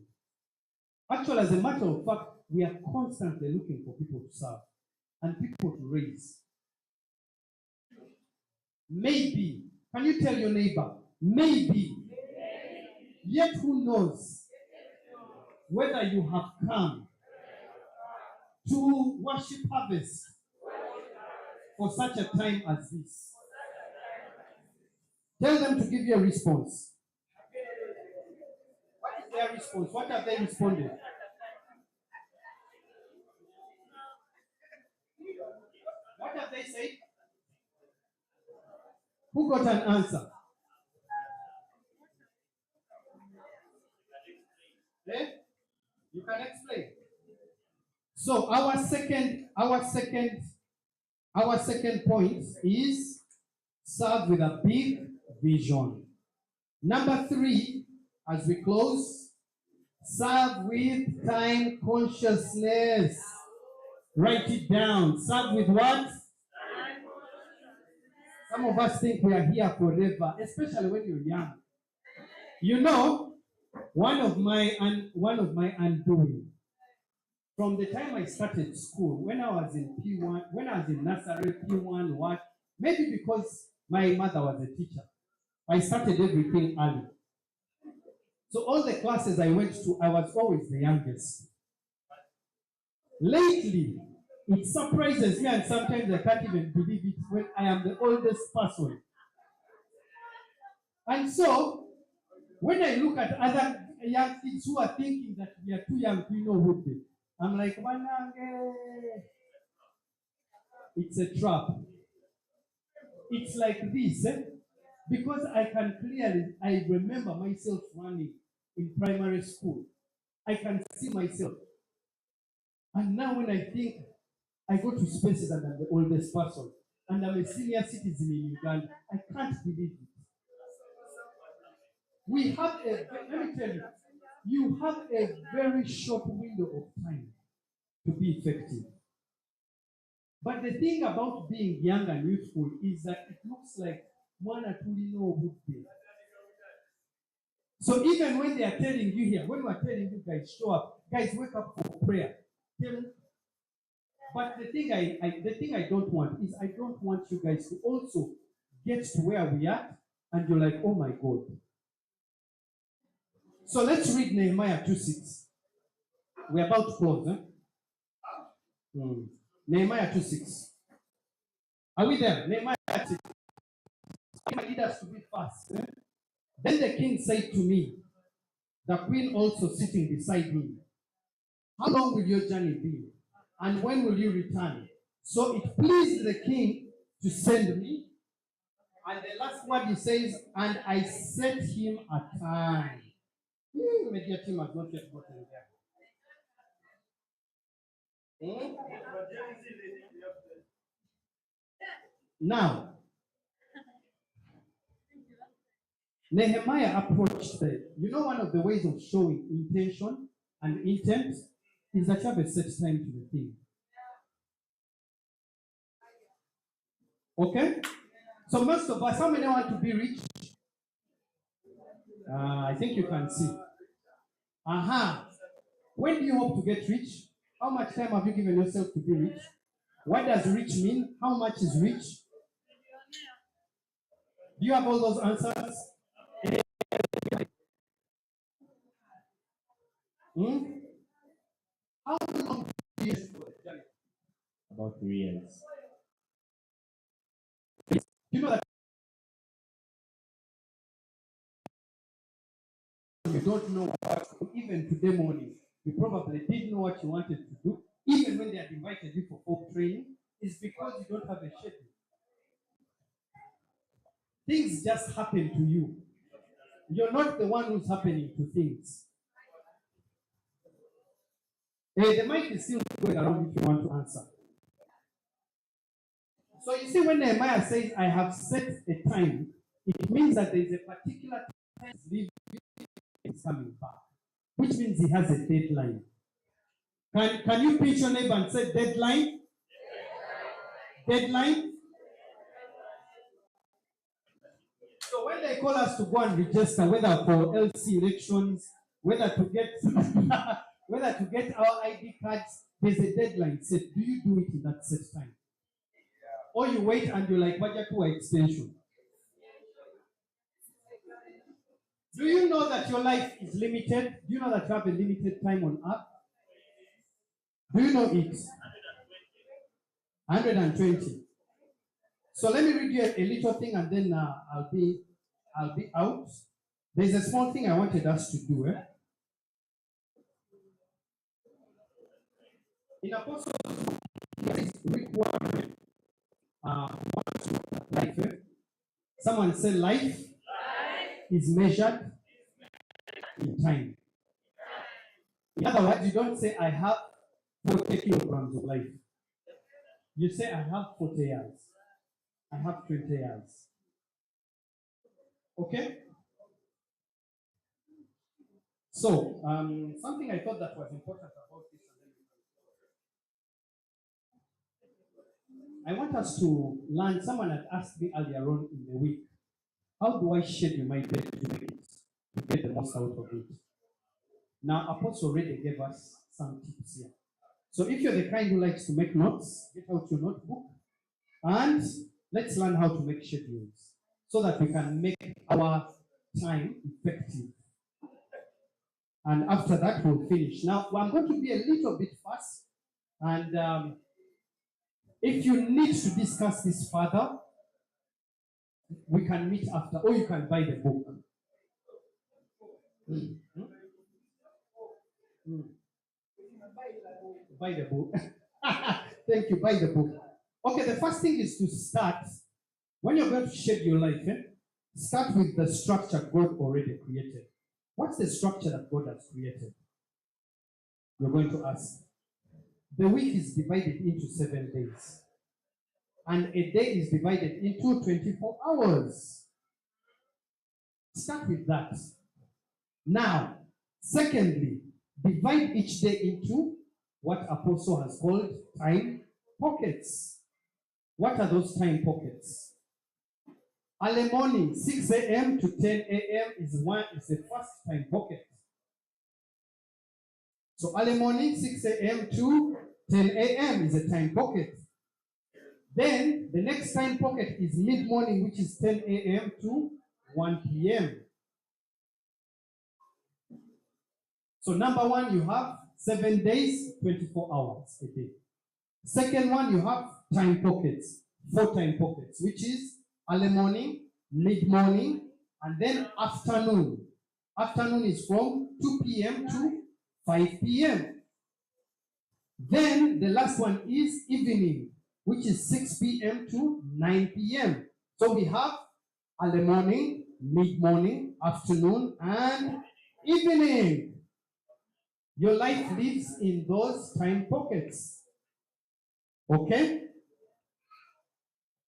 Actually, as a matter of fact, we are constantly looking for people to serve and people to raise. Maybe. Can you tell your neighbor? Maybe. Yet who knows whether you have come to worship harvest for such a time as this. Tell them to give you a response. What is their response? What have they responded? What have they said? Who got an answer? Eh? You can explain. So our second point is serve with a big vision. Number 3, as we close, serve with time consciousness. Write it down. Serve with what? Some of us think we are here forever, especially when you're young. You know, one of my undoing, from the time I started school, when I was in P1, when I was in nursery, P1, Maybe because my mother was a teacher, I started everything early. So all the classes I went to, I was always the youngest. Lately, it surprises me, and sometimes I can't even believe it when I am the oldest person. And so, when I look at other young kids who are thinking that we are too young to know who they, I'm like, Manange. It's a trap. It's like this, because I remember myself running in primary school. I can see myself. And now when I think, I go to spaces and I'm the oldest person, and I'm a senior citizen in Uganda, I can't believe it. We have let me tell you, you have a very short window of time to be effective. But the thing about being young and youthful is that it looks like one or two good day. So even when they are telling you here, when we are telling you guys, show up, guys, wake up for prayer. But the thing I don't want is I don't want you guys to also get to where we are and you're like, oh my God. So let's read Nehemiah 2:6. We're about to close. Nehemiah 2:6. Are we there? Nehemiah 2:6. I need us to be fast. Then the king said to me, the queen also sitting beside him, how long will your journey be? And when will you return? So it pleased the king to send me. And the last word he says, and I set him a time. Media team has not yet gotten there. Now, Nehemiah approached one of the ways of showing intention and intent is that you have a set time to the thing. Okay? So most of us, how many want to be rich? I think you can see. When do you hope to get rich? How much time have you given yourself to be rich? What does rich mean? How much is rich? Do you have all those answers? How long do you About 3 years. You know that you don't know what, even today morning, you probably didn't know what you wanted to do, even when they had invited you for FOB training, is because you don't have a schedule. Things just happen to you. You're not the one who's happening to things. The mic is still going around if you want to answer. So you see, when Nehemiah says, I have set a time, it means that there is a particular time is coming back, which means he has a deadline. Can you pinch your neighbor and say deadline? Deadline? So when they call us to go and register, whether for LC elections, whether to get our ID cards, there's a deadline set. Do you do it in that set time? Or you wait and you're like, budget to extension? Do you know that your life is limited? Do you know that you have a limited time on earth? Do you know it? 120. So let me read you a little thing and then I'll be out. There's a small thing I wanted us to do. In Apostles, week 1, life. Someone say life is measured in time. In other words, you don't say I have 40 kilograms of life. You say I have 40 years. I have 20 years. Okay? So, something I thought that was important about this. I want us to learn. Someone had asked me earlier on in the week, how do I schedule my day to get the most out of it? Now, Apostle already gave us some tips here. So if you're the kind who likes to make notes, get out your notebook and Let's learn how to make schedules so that we can make our time effective. And after that, we'll finish. Now, I'm going to be a little bit fast. And if you need to discuss this further, we can meet after, or you can buy the book. Buy the book. Thank you. Buy the book. Okay, the first thing is to start. When you're going to shape your life, start with the structure God already created. What's the structure that God has created? You're going to ask. The week is divided into 7 days. And a day is divided into 24 hours. Start with that. Now, secondly, divide each day into what Apostle has called time pockets. What are those time pockets? Early morning, 6 a.m. to 10 a.m. is the first time pocket. So early morning, 6 a.m. to 10 a.m. is a time pocket. Then the next time pocket is mid-morning, which is 10 a.m. to 1 p.m. So number one, you have 7 days, 24 hours a day. Second one, you have time pockets, 4 time pockets, which is early morning, mid-morning, and then afternoon. Afternoon is from 2 p.m. to 5 p.m. Then the last one is evening, which is 6 p.m. to 9 p.m. So we have early morning, mid-morning, afternoon, and evening. Your life lives in those time pockets. Okay?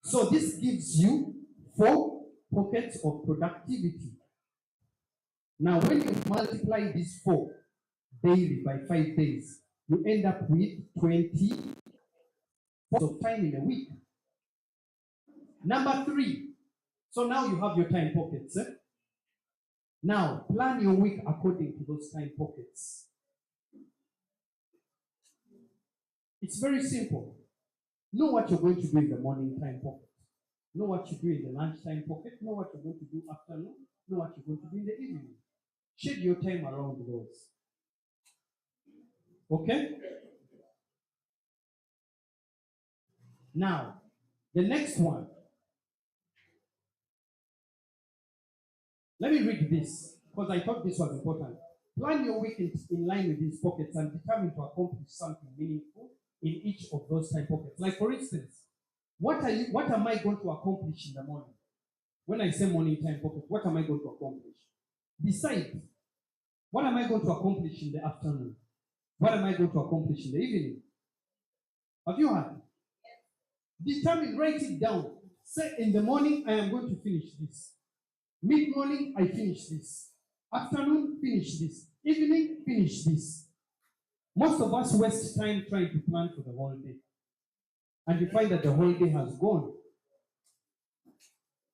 So this gives you 4 pockets of productivity. Now, when you multiply these 4 daily by 5 days, you end up with 20 of time in a week. Number 3. So now you have your time pockets. Now, plan your week according to those time pockets. It's very simple. Know what you're going to do in the morning time pocket. Know what you do in the lunchtime pocket. Know what you're going to do afternoon. Know what you're going to do in the evening. Schedule your time around those. Okay? Now, the next one. Let me read this because I thought this was important. Plan your week in line with these pockets and determine to accomplish something meaningful in each of those time pockets. Like for instance, what am I going to accomplish in the morning? When I say morning time pocket, what am I going to accomplish? Decide. What am I going to accomplish in the afternoon? What am I going to accomplish in the evening? Have you heard? Determine, write it down. Say in the morning, I am going to finish this. Mid-morning, I finish this. Afternoon, finish this. Evening, finish this. Most of us waste time trying to plan for the whole day. And you find that the whole day has gone.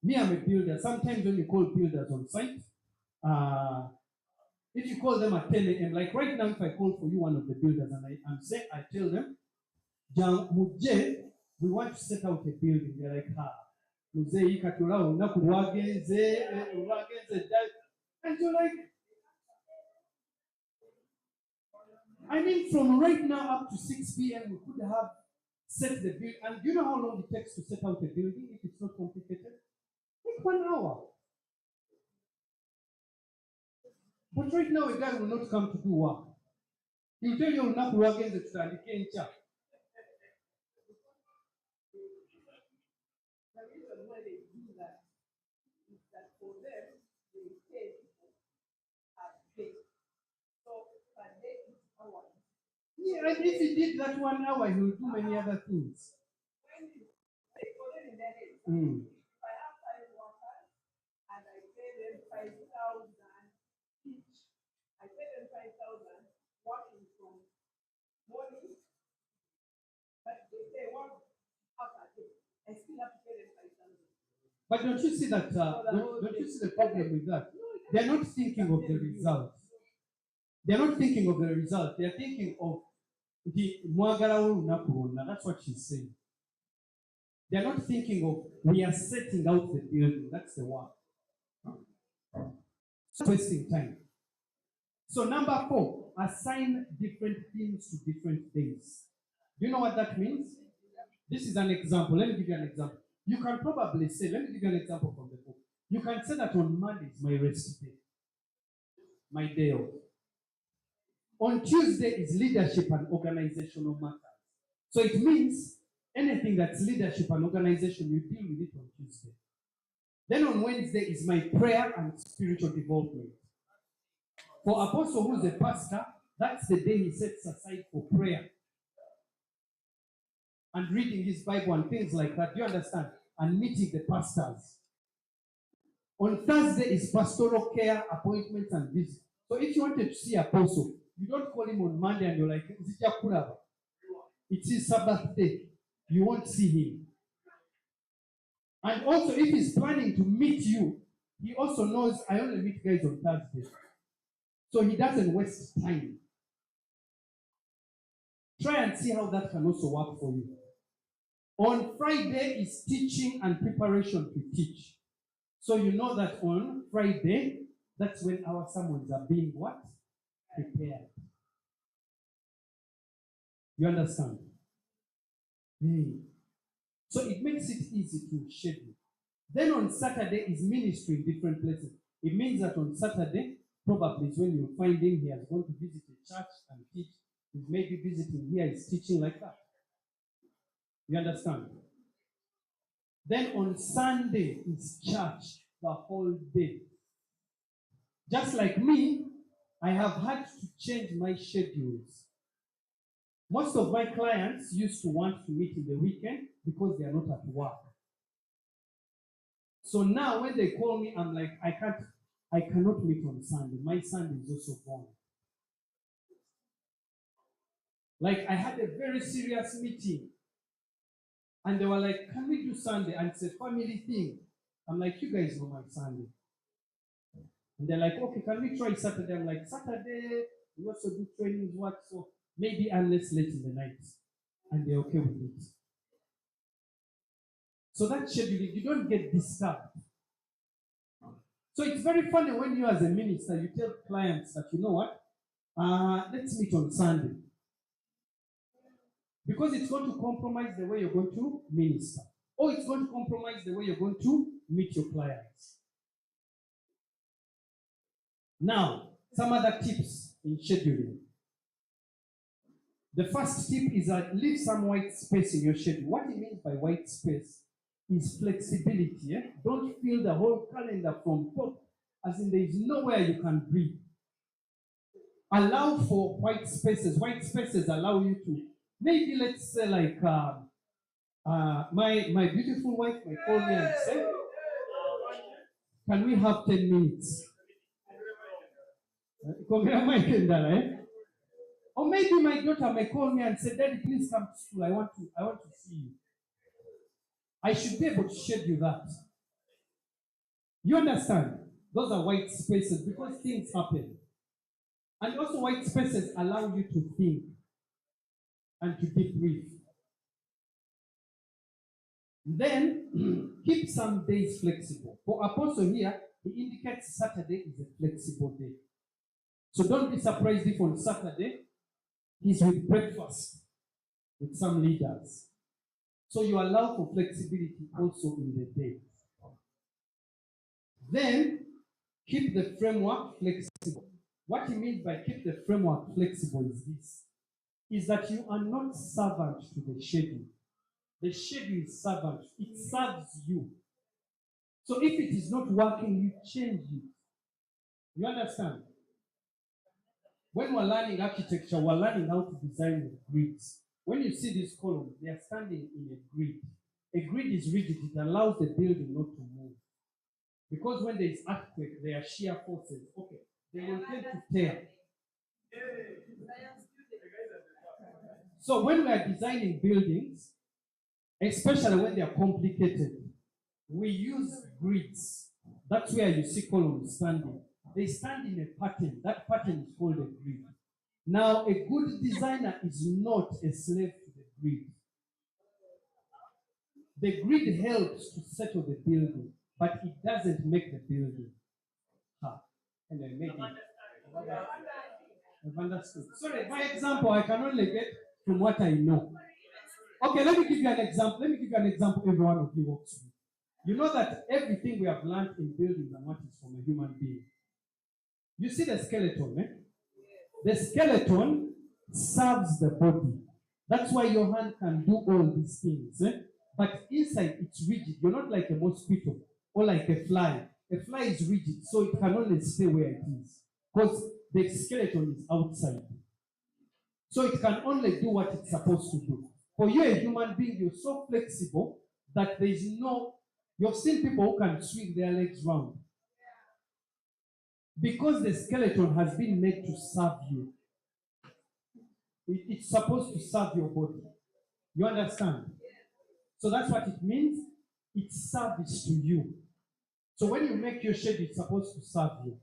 Me, I'm a builder. Sometimes when you call builders on site, if you call them at 10 a.m., like right now, if I call for you one of the builders and I tell them, we want to set out a building. They're like, and you're like, I mean, from right now up to 6 p.m., we could have set the building. And do you know how long it takes to set out a building if it's not complicated? Like 1 hour. But right now, a guy will not come to do work. He'll tell you, not work against the stand. The reason why they do that is that for them, they pay people at day. So per day is hours. Yeah, and if he did that 1 hour, he will do many other things. When they put it in their head, if I have 5 workers and I pay them 5,000 each, I pay them 5,000 working from morning, but if they work half a day, I still have to pay them 5,000. But don't you see that? Don't you see the problem with that? They're not thinking of the result. They're not thinking of the result. They're thinking of the mwagara olunaku lwonna. That's what she's saying. They're not thinking of, we are setting out the building. That's the work. So wasting time. So number 4, assign different things to different days. Do you know what that means? This is an example. Let me give you an example. You can probably say, let me give you an example from the book. You can say that on Monday is my rest day, my day off. On Tuesday is leadership and organizational matters. So it means anything that's leadership and organization, you deal with it on Tuesday. Then on Wednesday is my prayer and spiritual development. For Apostle, who's a pastor, that's the day he sets aside for prayer and reading his Bible and things like that. Do you understand? And meeting the pastors. On Thursday is pastoral care, appointments, and visits. So if you wanted to see Apostle, you don't call him on Monday and you're like, it's his Sabbath day. You won't see him. And also, if he's planning to meet you, he also knows I only meet guys on Thursday. So he doesn't waste time. Try and see how that can also work for you. On Friday is teaching and preparation to teach. So you know that on Friday, that's when our sermons are being what? Prepared. You understand? So it makes it easy to schedule. Then on Saturday is ministry in different places. It means that on Saturday, probably is when you find him, he has gone to visit a church and teach. He's maybe visiting here, he's teaching like that. You understand? Then on Sunday is church the whole day. Just like me, I have had to change my schedules. Most of my clients used to want to meet in the weekend because they are not at work. So now when they call me, I'm like, I cannot meet on Sunday. My Sunday is also gone. Like I had a very serious meeting. And they were like, can we do Sunday? And it's a family thing. I'm like, you guys know my Sunday. And they're like, okay, can we try Saturday? I'm like, Saturday, we also do trainings, work, so maybe unless late in the night. And they're okay with it. So that scheduling, you don't get disturbed. So it's very funny when you as a minister, you tell clients that, you know what, let's meet on Sunday. Because it's going to compromise the way you're going to minister. Or it's going to compromise the way you're going to meet your clients. Now, some other tips in scheduling. The first tip is that leave some white space in your schedule. What it means by white space is flexibility. Yeah? Don't fill the whole calendar from top, as in there is nowhere you can breathe. Allow for white spaces. White spaces allow you to, maybe let's say like, my beautiful wife might call me and say, can we have 10 minutes? Or maybe my daughter may call me and say, Daddy, please come to school. I want to see you. I should be able to schedule that. You understand? Those are white spaces because things happen. And also white spaces allow you to think and to debrief. Then keep some days flexible. For Apostle here, he indicates Saturday is a flexible day. So don't be surprised if on Saturday he's with breakfast with some leaders. So you allow for flexibility also in the day. Then keep the framework flexible. What he means by keep the framework flexible is this, is that you are not servant to the schedule. The schedule is servant. It serves you. So if it is not working, you change it. You understand? When we're learning architecture, we're learning how to design with grids. When you see these columns, they are standing in a grid. A grid is rigid. It allows the building not to move. Because when there is earthquake, there are shear forces. Okay, they will tend to tear. So when we are designing buildings, especially when they are complicated, we use grids. That's where you see columns standing. They stand in a pattern. That pattern is called a grid. Now, a good designer is not a slave to the grid. The grid helps to settle the building, but it doesn't make the building. And then maybe I've understood. Sorry, my example, I can only get from what I know. Okay, let me give you an example. Every one of you works with. You know that everything we have learned in buildings and what is from a human being. You see the skeleton, eh? The skeleton serves the body. That's why your hand can do all these things. Eh? But inside it's rigid. You're not like a mosquito or like a fly. A fly is rigid, so it can only stay where it is. Because the skeleton is outside. So it can only do what it's supposed to do. For you, a human being, you're so flexible that there is no. You've seen people who can swing their legs round. Because the skeleton has been made to serve you. It's supposed to serve your body. You understand? So that's what it means. It's service to you. So when you make your shade, it's supposed to serve you.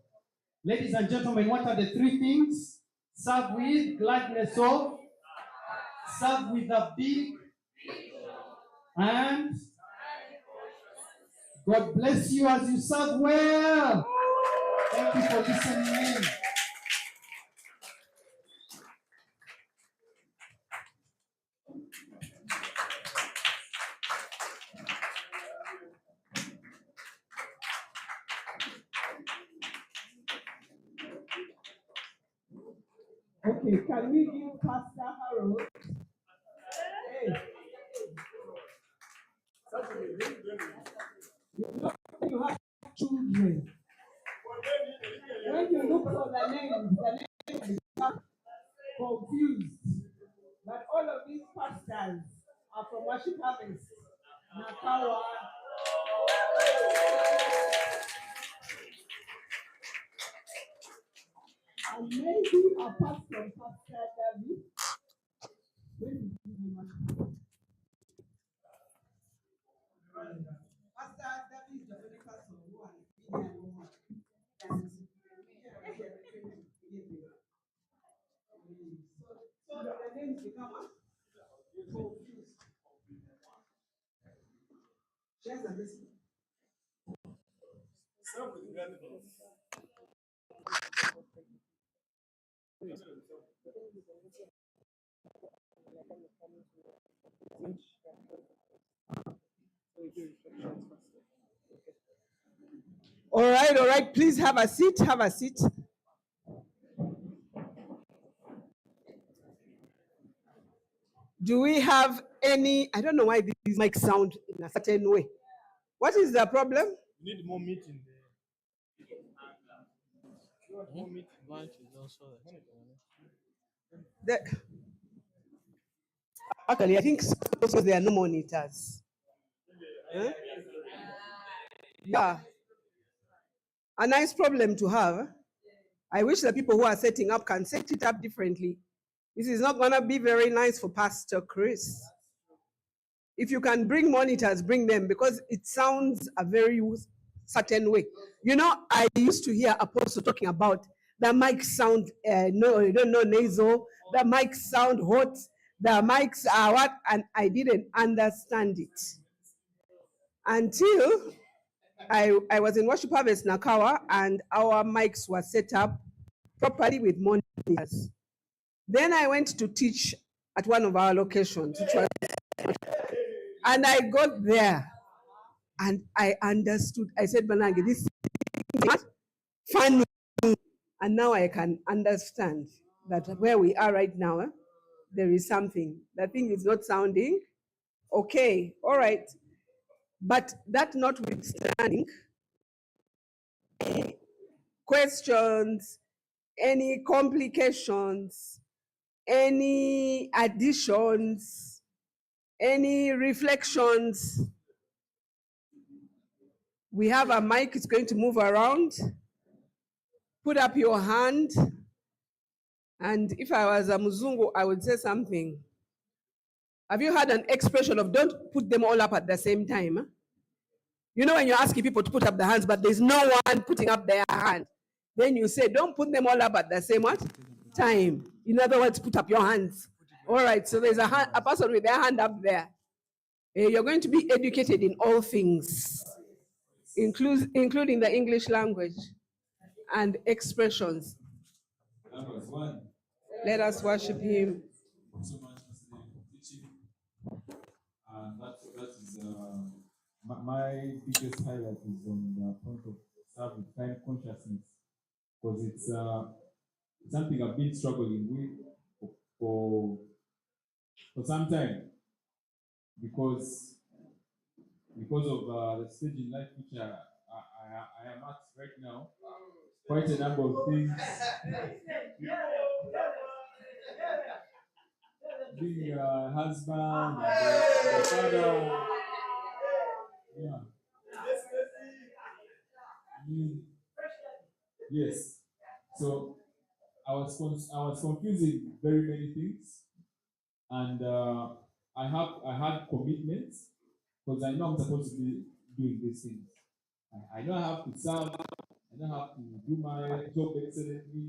Ladies and gentlemen, what are the three things? Serve with gladness of, serve with a big, and God bless you as you serve well. Thank you for listening in. Okay, can we give Pastor Harold? Hey. You have children. When you look for the name become confused. But all of these pastors are from WHNakawa. And maybe apart from Pastor David, Pastor David is the only person who has been here woman. So the names become confused. Shares and listen. All right. Please have a seat. Have a seat. Do we have any? I don't know why these mics sound in a certain way. What is the problem? We need more meat in there. More meat lunch is also Actually, I think because there are no monitors. Huh? Yeah. A nice problem to have. I wish the people who are setting up can set it up differently. This is not going to be very nice for Pastor Chris. If you can bring monitors, bring them, because it sounds a very certain way. You know, I used to hear Apostle talking about the mics sound, no, you don't know, nasal, the mics sound hot, the mics are what, and I didn't understand it. Until I was in Worship Harvest Nakawa, and our mics were set up properly with monitors. Then I went to teach at one of our locations, and I got there, and I understood. I said, Banange, this is fun. And now I can understand that where we are right now, there is something. The thing is not sounding okay. All right. But that notwithstanding, any questions, any complications, any additions, any reflections, we have a mic, it's going to move around. Put up your hand. And if I was a Muzungu, I would say something. Have you had an expression of don't put them all up at the same time? You know when you're asking people to put up their hands, but there's no one putting up their hand. Then you say, don't put them all up at the same time. In other words, put up your hands. All right, so there's a person with their hand up there. You're going to be educated in all things, including the English language and expressions. Numbers 1. Let us worship him. Thank you so much, Mr. David, for teaching. And that is my biggest highlight is on the point of serving time consciousness, because it's something I've been struggling with for some time, because of the stage in life which I am at right now. Quite a number of things. Being a husband, a father, yeah. Yes. So I was confusing very many things, and I had commitments, because I know I'm supposed to be doing these things. I know I have to serve. I know I have to do my job excellently.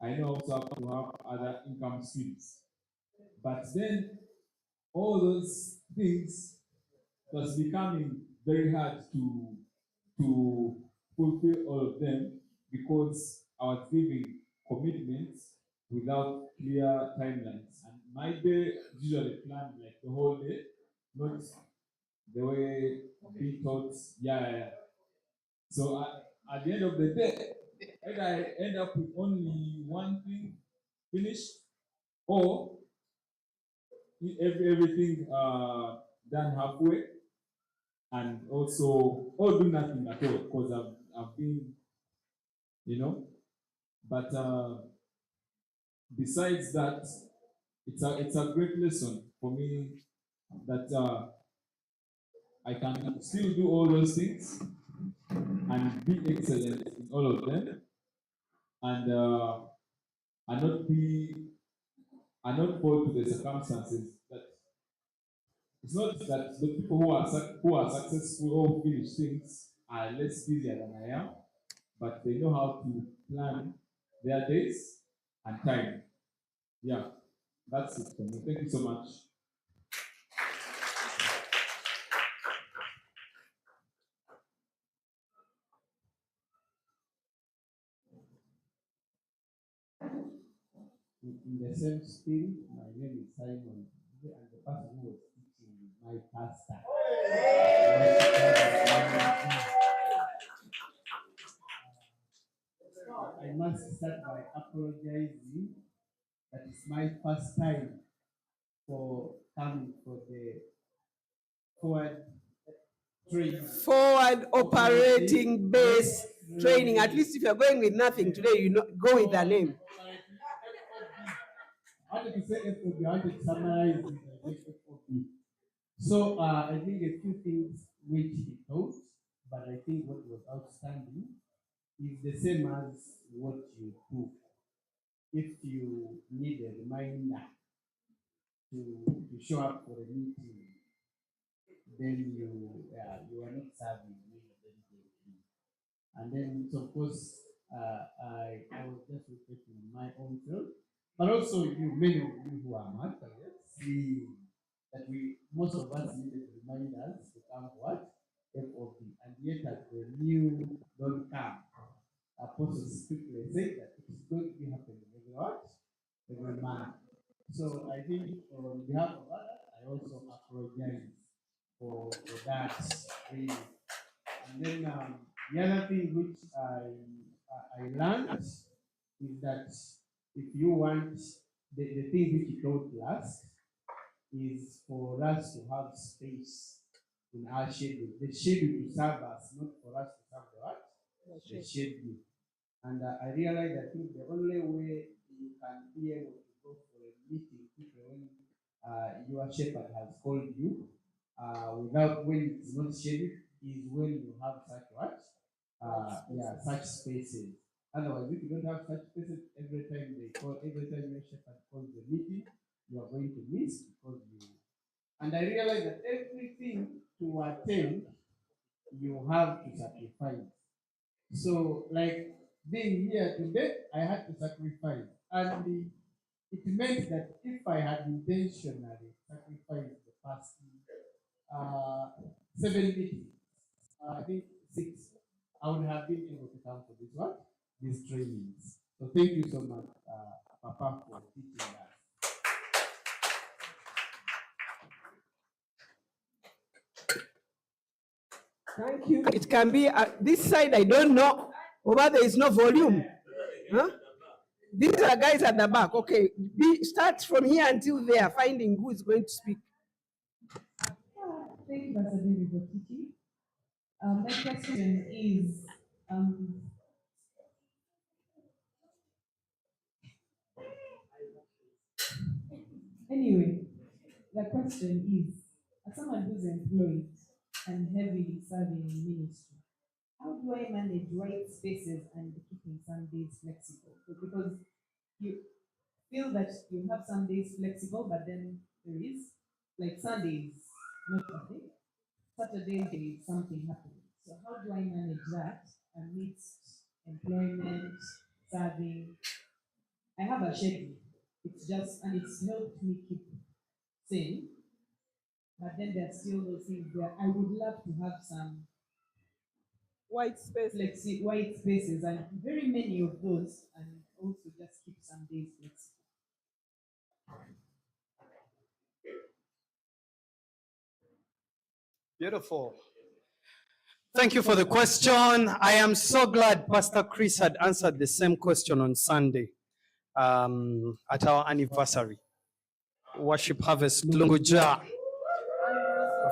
I know I also have to have other income streams. But then all those things was becoming very hard to fulfill all of them, because I was giving commitments without clear timelines. And my day usually planned like the whole day, not the way being taught. Yeah. So at the end of the day, either I end up with only one thing finished, or everything done halfway, and also or do nothing at all, because I've been, but besides that, it's a great lesson for me that I can still do all those things and be excellent in all of them, and not fall to the circumstances. That it's not that the people who are successful or finish things are less busier than I am, but they know how to plan their days and time. Yeah, that's it for me. Thank you so much. In the same spirit, my name is Simon, and the person who was teaching is my pastor. I must start by apologizing that it's my first time for coming for the forward Operating base training. At least if you're going with nothing today, you go with the name. I wanted to say FOB, I wanted to summarize it as FOB. So I think a few things which he taught, but I think what was outstanding is the same as what you do. If you need a reminder to show up for a meeting, then you are not serving diligently. And then, so of course, I was just reflecting on my own self, but also you, many of you who are martyrs, see that most of us needed reminders to come what? FOB. And yet at the new don't come. Apostles strictly say that it is going to be happening every what? Every month. So I think on behalf of others, I also apologize for that. Really. And then the other thing which I learned is that if you want the thing which you don't last is for us to have space in our schedule. The schedule to serve us, not for us to serve the what? The schedule. And I realized I think the only way you can be able to go for a meeting when your shepherd has called you without when it's not scheduled is when you have such what? Such spaces. Otherwise, if you don't have such spaces, every time your shepherd calls the meeting, you are going to miss because you. And I realized that everything to attend, you have to sacrifice. So, like being here today, I had to sacrifice. And it meant that if I had intentionally sacrificed the fasting, 7 meetings. I think 6. I would have been able to come for this one, these trainings. So thank you so much, Papa, for teaching us. Thank you. It can be this side, I don't know. Over there is no volume. Huh? These are guys at the back. Okay, start from here until there, finding who is going to speak. Thank you, Pastor David, for teaching. My question is, anyway, the question is, as someone who's employed and heavily serving in ministry, how do I manage white spaces and keeping some days flexible? Because you feel that you have some days flexible, but then there is, like Sundays, not Sunday, Saturday there is something happening. So how do I manage that amidst employment, serving? I have a schedule. It's just, and it's helped me keep sane. But then there's still those things where I would love to have some White space. white spaces, and very many of those, and also just keep some days flexible. Beautiful. Thank you for the question. I am so glad Pastor Chris had answered the same question on Sunday at our anniversary. Worship Harvest Lunguja,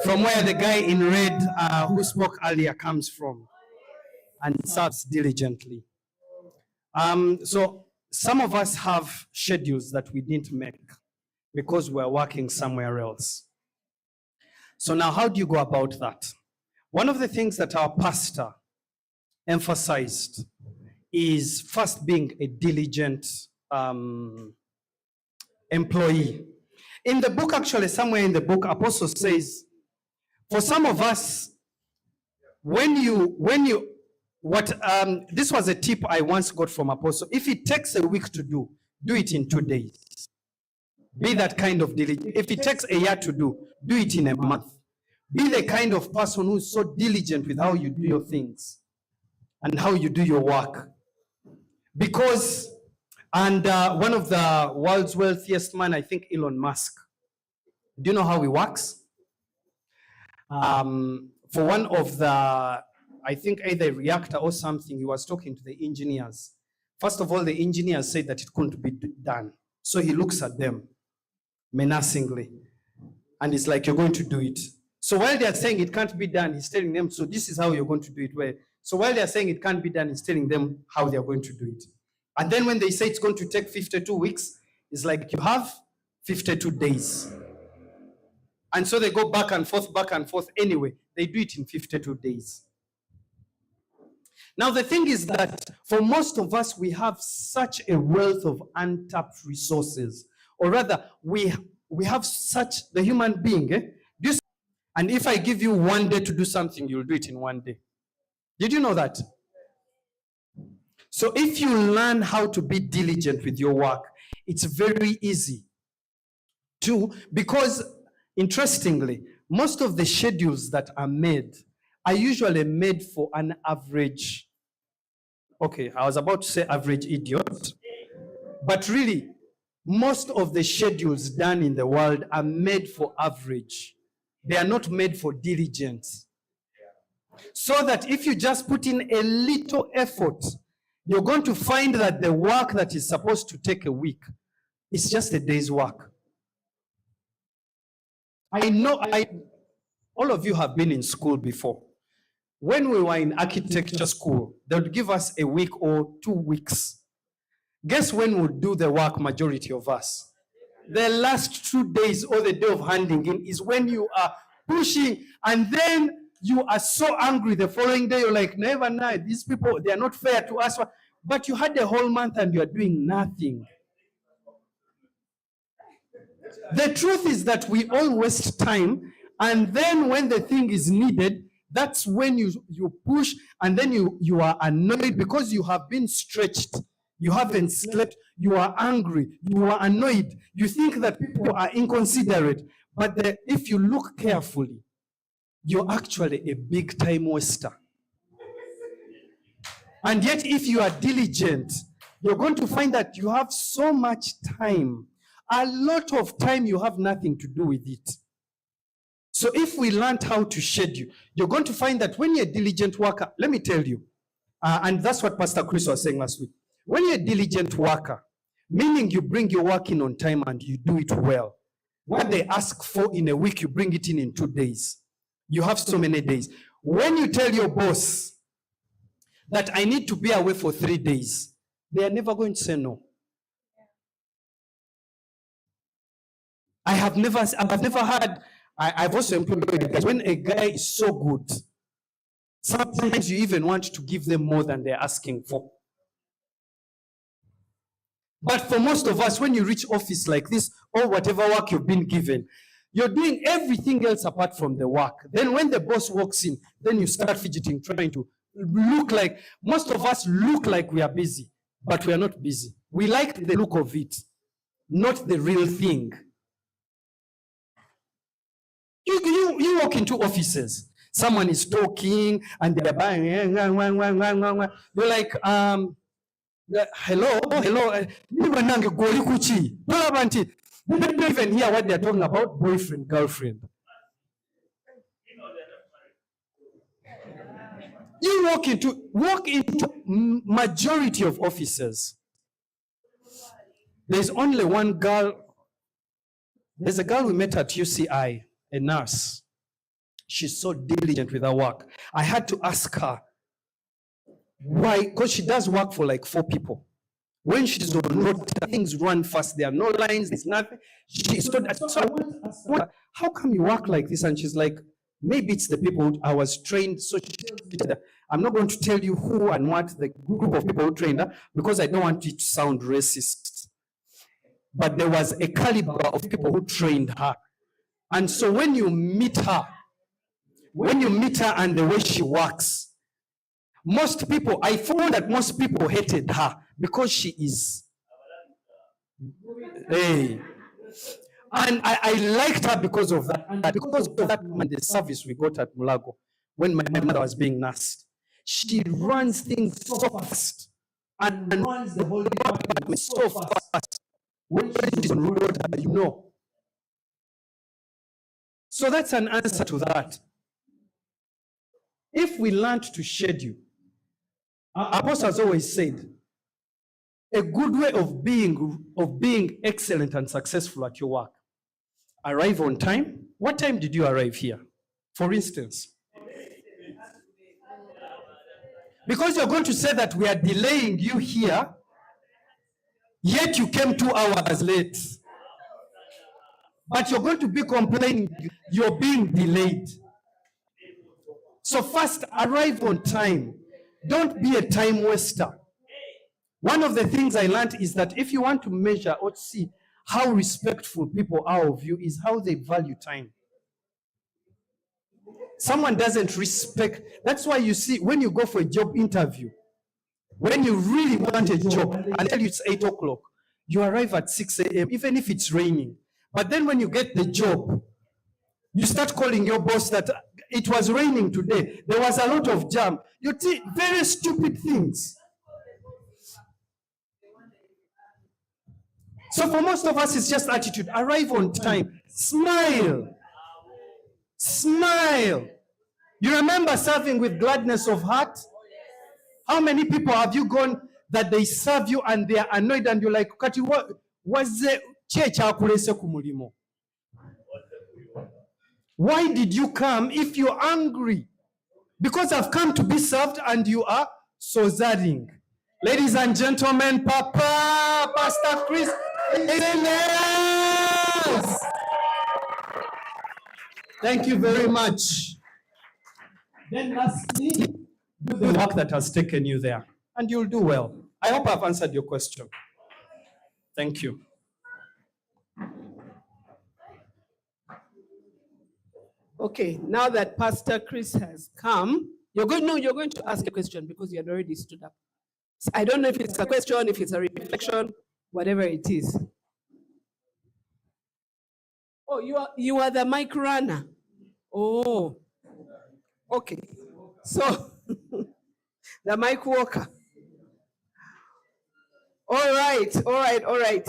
from where the guy in red who spoke earlier comes from and serves diligently. So some of us have schedules that we didn't make because we're working somewhere else. So now how do you go about that? One of the things that our pastor emphasized is first being a diligent employee. In the book, actually, somewhere in the book, Apostle says, for some of us, this was a tip I once got from Apostle. If it takes a week to do it in 2 days. Be that kind of diligent. If it takes a year to do it in a month. Be the kind of person who's so diligent with how you do your things and how you do your work. Because, and one of the world's wealthiest man, I think Elon Musk, do you know how he works? For one of the, I think either reactor or something, he was talking to the engineers. First of all, the engineers said that it couldn't be done. So he looks at them menacingly. And it's like, you're going to do it. So while they are saying it can't be done, he's telling them, so this is how you're going to do it. Well, so while they are saying it can't be done, he's telling them how they are going to do it. And then when they say it's going to take 52 weeks, it's like you have 52 days. And so they go back and forth anyway. They do it in 52 days. Now, the thing is that for most of us, we have such a wealth of untapped resources. Or rather, we have such, the human being, and if I give you 1 day to do something, you'll do it in 1 day. Did you know that? So if you learn how to be diligent with your work, it's very easy to, because interestingly, most of the schedules that are made are usually made for an average, okay, I was about to say average idiot, but really, most of the schedules done in the world are made for average. They are not made for diligence. So that if you just put in a little effort, you're going to find that the work that is supposed to take a week is just a day's work. I know all of you have been in school before. When we were in architecture school, they would give us a week or 2 weeks. Guess when we'll do the work, majority of us? The last 2 days or the day of handing in is when you are pushing, and then you are so angry the following day, you're like, never mind, these people, they are not fair to us. But you had a whole month and you are doing nothing. The truth is that we all waste time, and then when the thing is needed, that's when you push, and then you are annoyed because you have been stretched. You haven't slept, you are angry, you are annoyed, you think that people are inconsiderate. But if you look carefully, you're actually a big time waster. And yet, if you are diligent, you're going to find that you have so much time. A lot of time you have nothing to do with it. So if we learned how to schedule, you're going to find that when you're a diligent worker, let me tell you, and that's what Pastor Chris was saying last week. When you're a diligent worker, meaning you bring your work in on time and you do it well. What they ask for in a week, you bring it in 2 days. You have so many days. When you tell your boss that I need to be away for 3 days, they are never going to say no. I've also employed guys. When a guy is so good, sometimes you even want to give them more than they're asking for. But for most of us, when you reach office like this, or whatever work you've been given, you're doing everything else apart from the work. Then when the boss walks in, then you start fidgeting, trying to look like, most of us look like we are busy, but we are not busy. We like the look of it, not the real thing. You walk into offices, someone is talking and they're buying, you're like, hello, they don't even hear what they're talking about, boyfriend, girlfriend. You walk into majority of offices. There's only one girl. There's a girl we met at UCI, a nurse. She's so diligent with her work. I had to ask her why, because she does work for like 4 people. When she's on road, things run fast. There are no lines, there's nothing. So I want to ask her, how come you work like this? And she's like, maybe it's the people I was trained. So I'm not going to tell you who and what the group of people who trained her, because I don't want it to sound racist. But there was a caliber of people who trained her. And so when you meet her and the way she works, I found that most people hated her because she is. Hey. And I liked her because of that. And because of that, and the service we got at Mulago, when my mother was being nursed, she runs things so fast and runs the whole department so fast. When she's on road, you know. So that's an answer to that. If we learned to schedule, our apostle has always said, a good way of being excellent and successful at your work, arrive on time. What time did you arrive here, for instance? Because you're going to say that we are delaying you here, yet you came 2 hours late. But you're going to be complaining you're being delayed. So first, arrive on time. Don't be a time waster. One of the things I learned is that if you want to measure or see how respectful people are of you, is how they value time. Someone doesn't respect. That's why you see, when you go for a job interview, when you really want a job, and tell you it's 8 o'clock, you arrive at 6 a.m., even if it's raining. But then when you get the job, you start calling your boss that it was raining today, there was a lot of jam. You see very stupid things. So for most of us, it's just attitude. Arrive on time. Smile. Smile. You remember serving with gladness of heart? How many people have you gone that they serve you and they are annoyed and you're like, Kati, what was the church akulese kumulimo? Why did you come if you're angry? Because I've come to be served and you are sozaring. Ladies and gentlemen, Papa, Pastor Chris, thank you very much. Then lastly, do the work that has taken you there, and you'll do well. I hope I've answered your question. Thank you. Okay, now that Pastor Chris has come, you're going to ask a question because you had already stood up. So I don't know if it's a question, if it's a reflection, whatever it is. Oh, you are the mic runner. Oh, Okay. So, the mic walker. All right.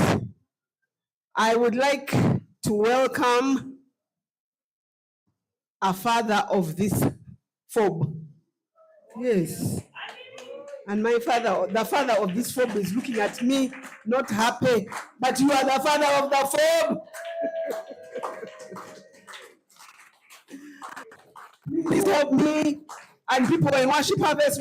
I would like to welcome a father of this FOB. Yes. And my father, the father of this FOB is looking at me, not happy. But you are the father of the FOB. Please help me and people in Worship Harvest.